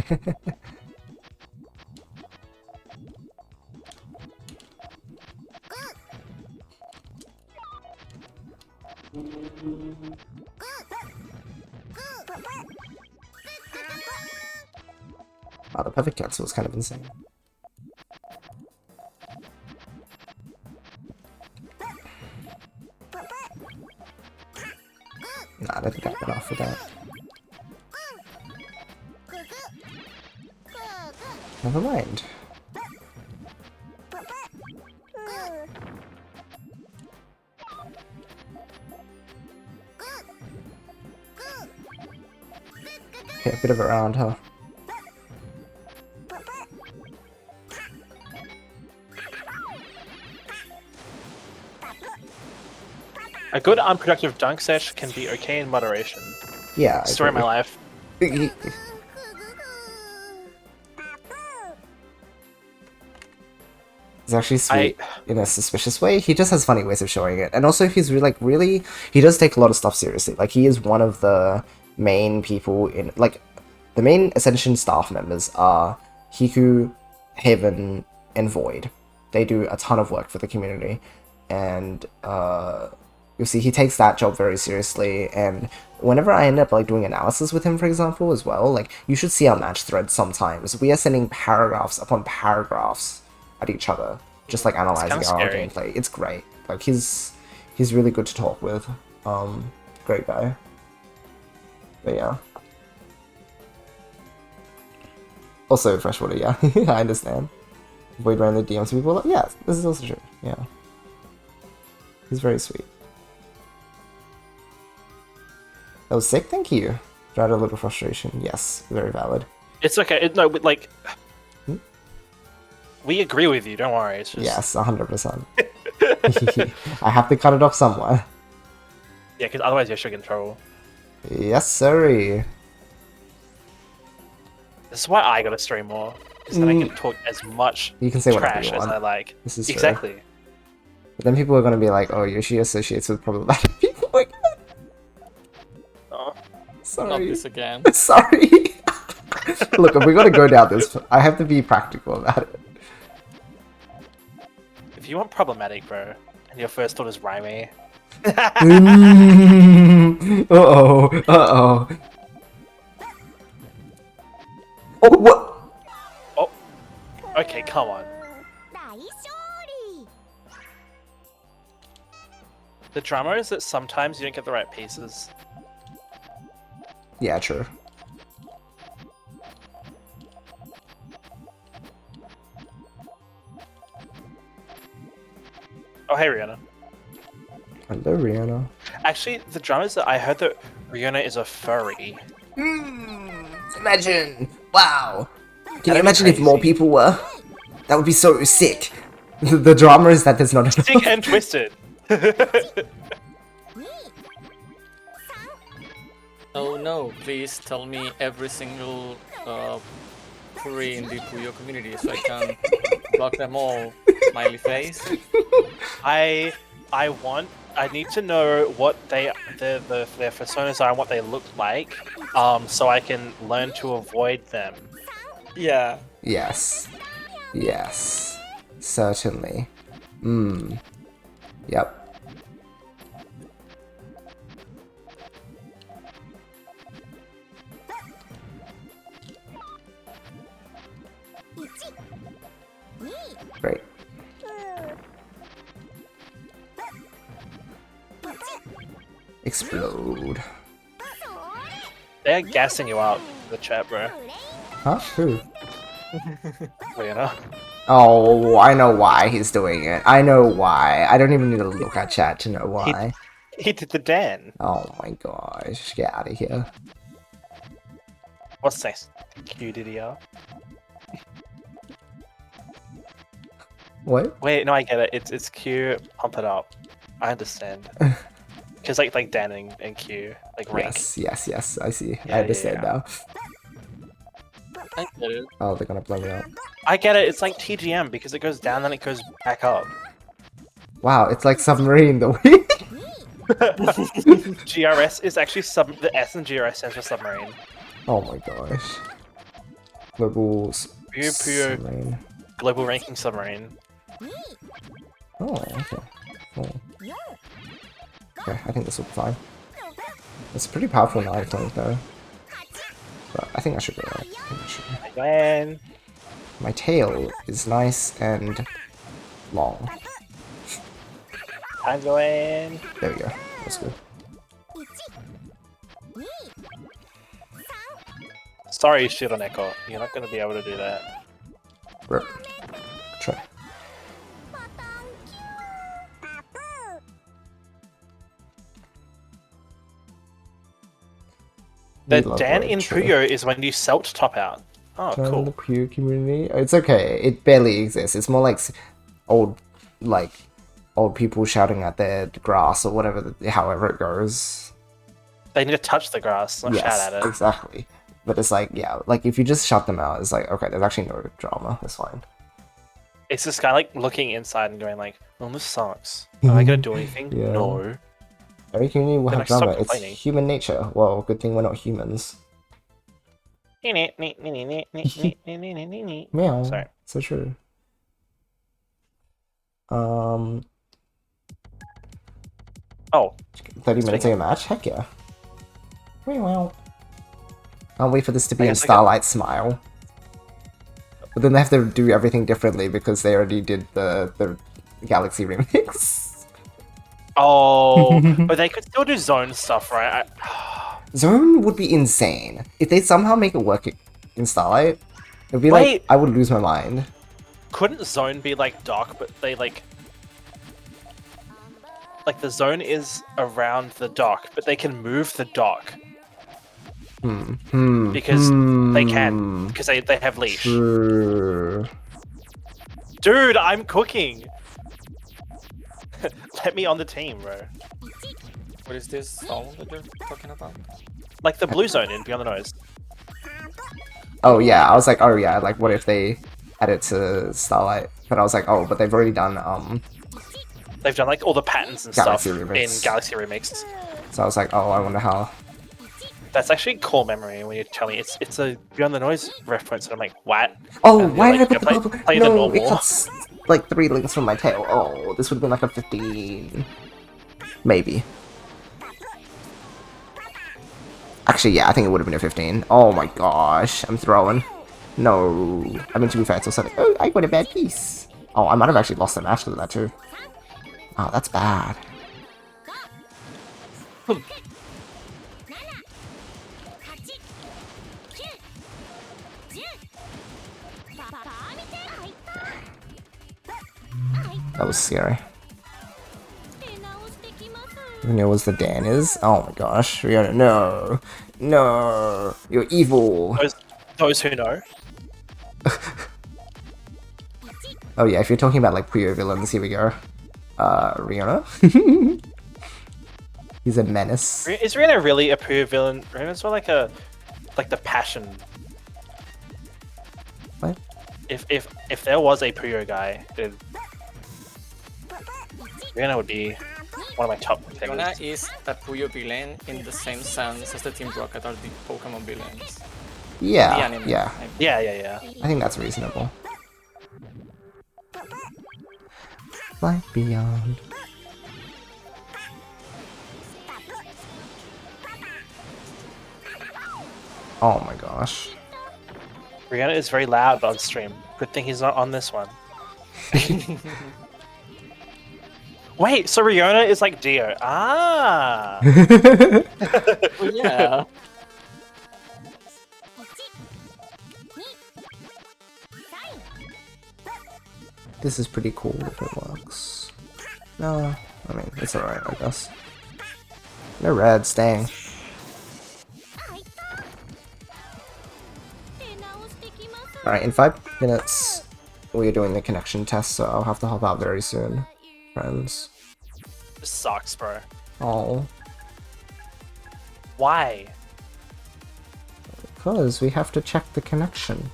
Wow, the perfect cancel was kind of insane. Nah, I don't think I got off with that. Never mind. Okay, a bit of a round, huh? A good unproductive dunk sesh can be okay in moderation. Yeah. Story of my life. It's actually sweet in a suspicious way. He just has funny ways of showing it, and also he's really he does take a lot of stuff seriously. Like he is one of the main people in the main Ascension staff members are Hiku, Haven, and Void. They do a ton of work for the community, and you'll see he takes that job very seriously. And whenever I end up doing analysis with him, for example, as well, you should see our match threads sometimes. We are sending paragraphs upon paragraphs at each other, just analyzing our gameplay. It's great. He's really good to talk with. Great guy. But yeah. Also Freshwater, yeah. I understand. Void ran the DMs to people. Yeah, this is also true. Yeah. He's very sweet. That was sick, thank you. Dried a little frustration. Yes, very valid. It's okay. We agree with you, don't worry. It's just... Yes, 100%. I have to cut it off somewhere. Yeah, because otherwise you're in trouble. Yes, sorry. This is why I gotta stream more. Because then I can talk as much You can say whatever trash you as want. I like. This is true. Exactly. But then people are gonna be like, oh, Yoshi associates with problematic people. Like, Oh. Not sorry. this again. Sorry. Look, if we gotta go down this, I have to be practical about it. If you want problematic, bro, and your first thought is Rhyme. Uh-oh. Uh-oh. Oh, what? Oh. Okay, come on. The drama is that sometimes you don't get the right pieces. Yeah, true. Oh, hey, Rihanna. Hello, Rihanna. Actually, the drama is that I heard that Rihanna is a furry. Imagine! Wow! Can you That'd be imagine if more crazy. people were? That would be so sick. The drama is that there's not enough. Sick and twisted. Oh no, please tell me every single furry in the Puyo community so I can block them all. Smiley face. I need to know what their personas are and what they look like, so I can learn to avoid them. Yeah. Yes. Yes. Certainly. Yep. Great. Explode. They're gassing you out, the chat, bro. Huh? Who? Rihanna. Oh, I know why he's doing it. I know why. I don't even need to look at chat to know why. He did the Dan. Oh my gosh. Get out of here. What's this? QDDR? What? Wait, no, I get it. It's Q. Pump it up. I understand. Because like Dan and Q, like rank. Yes. I see. Yeah, I understand yeah. now. I get it. Oh, they're gonna blow me up. I get it. It's like TGM because it goes down then it goes back up. Wow, it's like submarine the way. GRS is actually the S in GRS stands for submarine. Oh my gosh. Global Puyo. submarine. Global ranking submarine. Oh, okay. Cool. Okay, I think this will be fine. It's a pretty powerful knife point though. But I think I should go right. Again. My tail is nice and long. I'm going. There we go. That's good. Sorry, Shironeko. You're not going to be able to do that. Rip. Try. The We love Dan in Rachel. Puyo is when you Celt top out. Oh, Join cool. the Puyo community. It's okay. It barely exists. It's more like old people shouting at their grass or whatever. However it goes. They need to touch the grass, not shout at it. Exactly. But it's like, yeah, like if you just shut them out, it's like, okay, there's actually no drama. It's fine. It's this guy like looking inside and going like, "Oh, this sucks. Am I gonna do anything? Yeah. No." Every community will Then have I stop drama. It's complaining. human nature. Well, good thing we're not humans. Meow. Sorry. So true. 30 minutes of a match? Heck yeah. Meow. I'll wait for this to be I in guess I got- Starlight Smile. But then they have to do everything differently because they already did the Galaxy remix. Oh, but they could still do zone stuff, right? Zone would be insane. If they somehow make it work in Starlight, it would be like, Wait. I would lose my mind. Couldn't zone be like dock, but they like the zone is around the dock, but they can move the dock because they can because they have leash. True. Dude, I'm cooking. Let me on the team, bro. What is this song that you're talking about? Like the blue zone in Beyond the Nose. Oh yeah, I was like, oh yeah, like what if they add it to Starlight? But I was like, oh, but they've already done They've done like all the patterns and Galaxy stuff Remix. in Galaxy Remix. So I was like, oh, I wonder how. That's actually core memory when you tell me it's a Beyond the Noise reference, and I'm like, what? Oh, And why you're did I like, put the yeah, bubble? play the No, it normal. cuts like 3 links from my tail. Oh, this would have been like a 15. Maybe. Actually, yeah, I think it would have been a 15. Oh my gosh, I'm throwing. No. I mean, to be fair, it's also like, oh, I got a bad piece. Oh, I might have actually lost the match to that too. Oh, that's bad. That was scary. You know what the Dan is? Oh my gosh, Rihanna, no. No, you're evil. Those who know. Oh yeah, if you're talking about like Puyo villains, here we go. Rihanna. He's a menace. Is Rihanna really a Puyo villain? Rihanna's more like the passion. What? If there was a Puyo guy, then Rihanna would be one of my top Fiona favorites. is a Puyo villain in the same sense as the Team Rocket are the Pokemon villains. The Yeah, anime. yeah. Yeah. I think that's reasonable. Light beyond. Oh my gosh. Rihanna is very loud on stream. Good thing he's not on this one. Wait, so Rihanna is like Dio. Ah! Oh, yeah. This is pretty cool if it works. No, I mean, it's alright, I guess. No reds, dang. Alright, in 5 minutes, we're doing the connection test, so I'll have to hop out very soon, friends. This sucks, bro. Oh, Why? because we have to check the connection.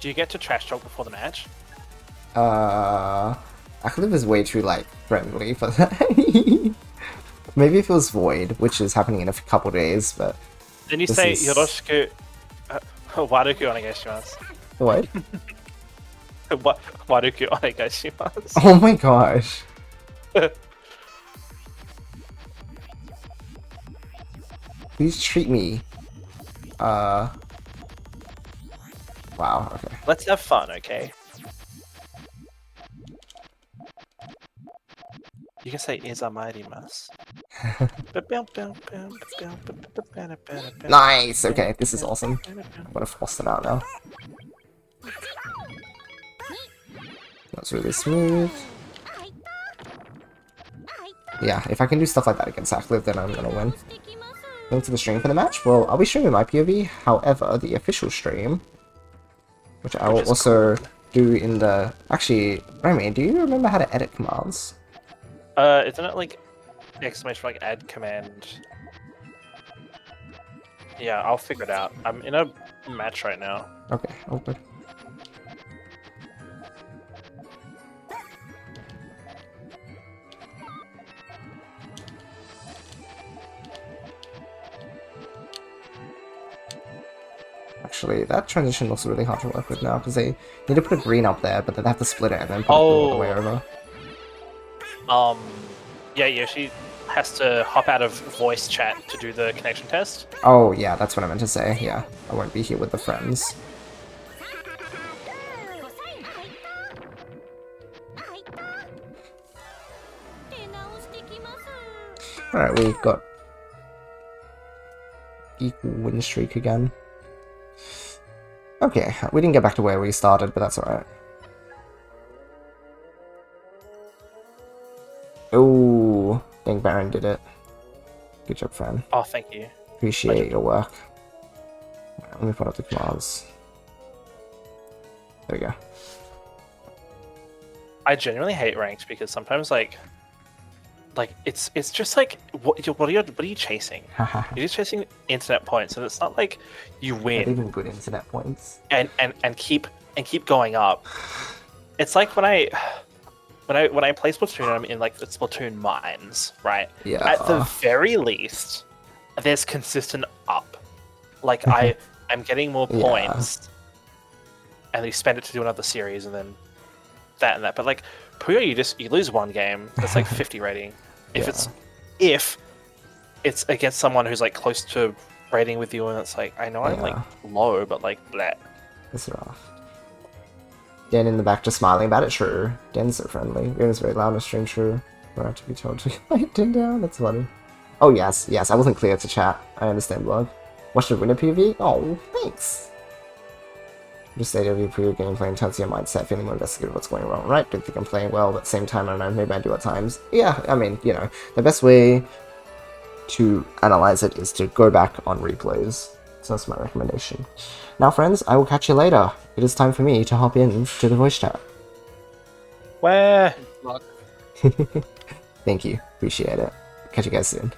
Do you get to trash talk before the match? Acliv is way too, like, friendly for that. Maybe if it was Void, which is happening in a couple days, but... Then you This say is- Yoroshiku Waruku onegaishimasu. What? Waruku onegaishimasu. Oh my gosh. Please treat me. Wow, okay. Let's have fun, okay? You can say izamairimasu. Nice! Okay, this is awesome. I'm gonna force it out now. That's really smooth. Yeah, if I can do stuff like that against Acliv, then I'm gonna win. Link to the stream for the match? Well, I'll be streaming my POV, however, the official stream, which I will is also do in the... Actually, Remy, do you remember how to edit commands? Isn't it like exclamation like add command? Yeah, I'll figure it out. I'm in a match right now. Okay, oh good. Actually, that transition looks really hard to work with now, because they need to put a green up there, but then they have to split it and then put it all the way over. Yeah, Yoshi has to hop out of voice chat to do the connection test. Oh, yeah, that's what I meant to say, yeah. I won't be here with the friends. Alright, we got equal win streak again. Okay, we didn't get back to where we started, but that's alright. Oh, I think Baron did it. Good job, friend. Oh, thank you. Appreciate your work. Right, let me put up the commands. There we go. I genuinely hate ranked because sometimes like like it's just like what are you chasing? You're just chasing internet points, and it's not like you Not win even good internet points. and keep going up. It's like when I play Splatoon, and I'm in like the Splatoon mines, right? Yeah. At the very least, there's consistent up. Like I'm getting more Yeah. points, and then you spend it to do another series, and then that and that. But like Puyo, you lose one game. That's like 50 rating. If it's against someone who's like close to rating with you, and it's like I know I'm like low, but like bleh. It's rough. Dan in the back just smiling about it, true. Dan's so friendly. Dan's very loud on stream, true. We're about to be told to write Dan down, that's funny. Oh yes, I wasn't clear to chat. I understand, blog. Watch the winner PV? Oh, thanks! Just say of your pre gameplay and tells your mindset, feeling more investigative what's going wrong, right? Don't think I'm playing well, but at the same time, I don't know, maybe I do at times. Yeah, I mean, you know, the best way to analyze it is to go back on replays. So that's my recommendation. Now, friends, I will catch you later. It is time for me to hop in to the voice chat. Where? Luck. Thank you. Appreciate it. Catch you guys soon.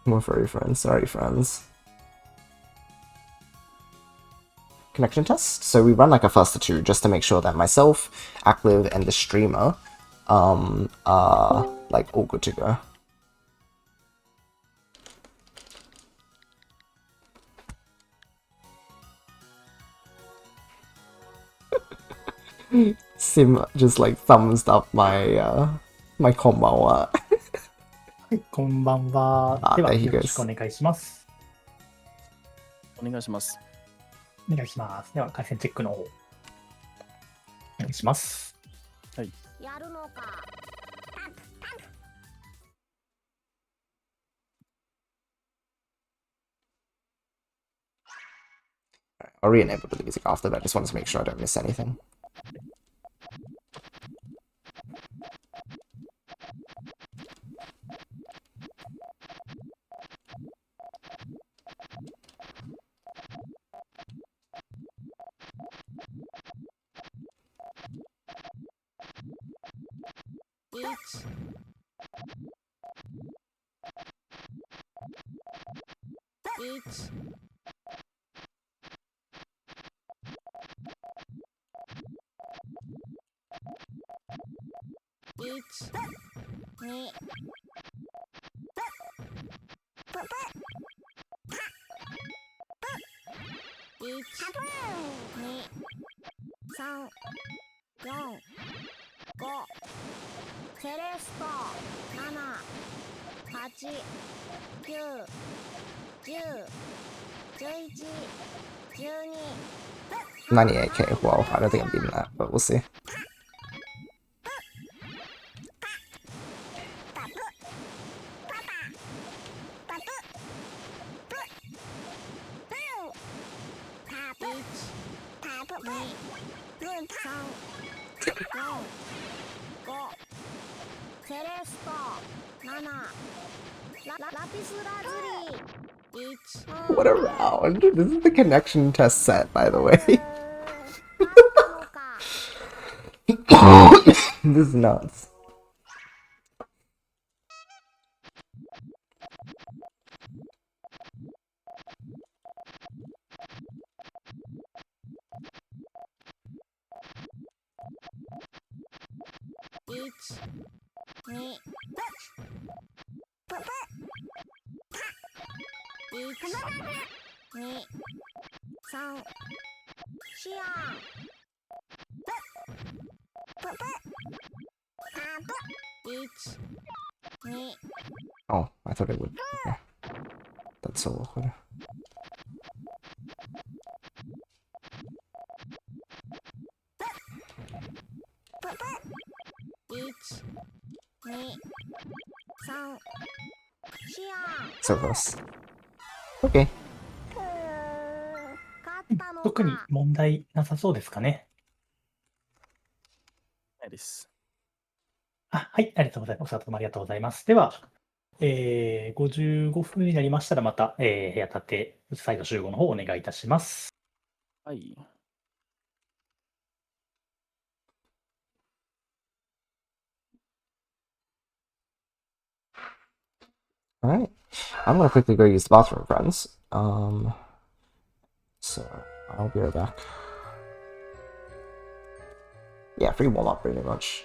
More furry friends. Sorry, friends. Connection test. So we run like a first to two just to make sure that myself, Acliv, and the streamer are like all good to go. Sim just like thumbs up my my konbanwa. はい、こんばんは。あ、では、 there he よろしくお願いします。お願いします。お願いします。では、回線チェックの方、お願いします。やるのか。I'll re-enable the music after, but I just wanted to make sure I don't miss anything. $98k. Well, I don't think I'm beating that, but we'll see. What a round! This is the connection test set, by the way. This is nuts. Oh, I thought it would. Okay. That's so awkward. So close. Okay. 特に問題なさそうですかね。ないです。あ、はい、ありがとうございます。お二方ありがとうございます。では、55分になりましたら、また、部屋立て、再度集合の方お願いいたします。はい。Alright. I'm gonna quickly go use the bathroom, friends. So I'll be right back. Yeah, free warm up pretty much.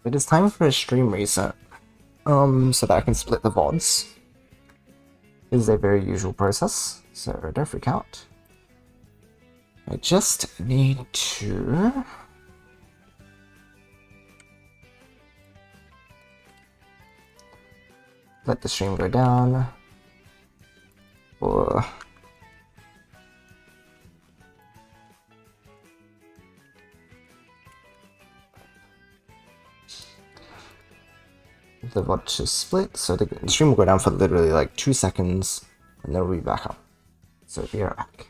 It is time for a stream reset. So that I can split the VODs. This is a very usual process, so don't freak out. I just need to... let the stream go down. Or... the VOD to split, so the stream will go down for literally like 2 seconds, and then we'll be back up. So be right back.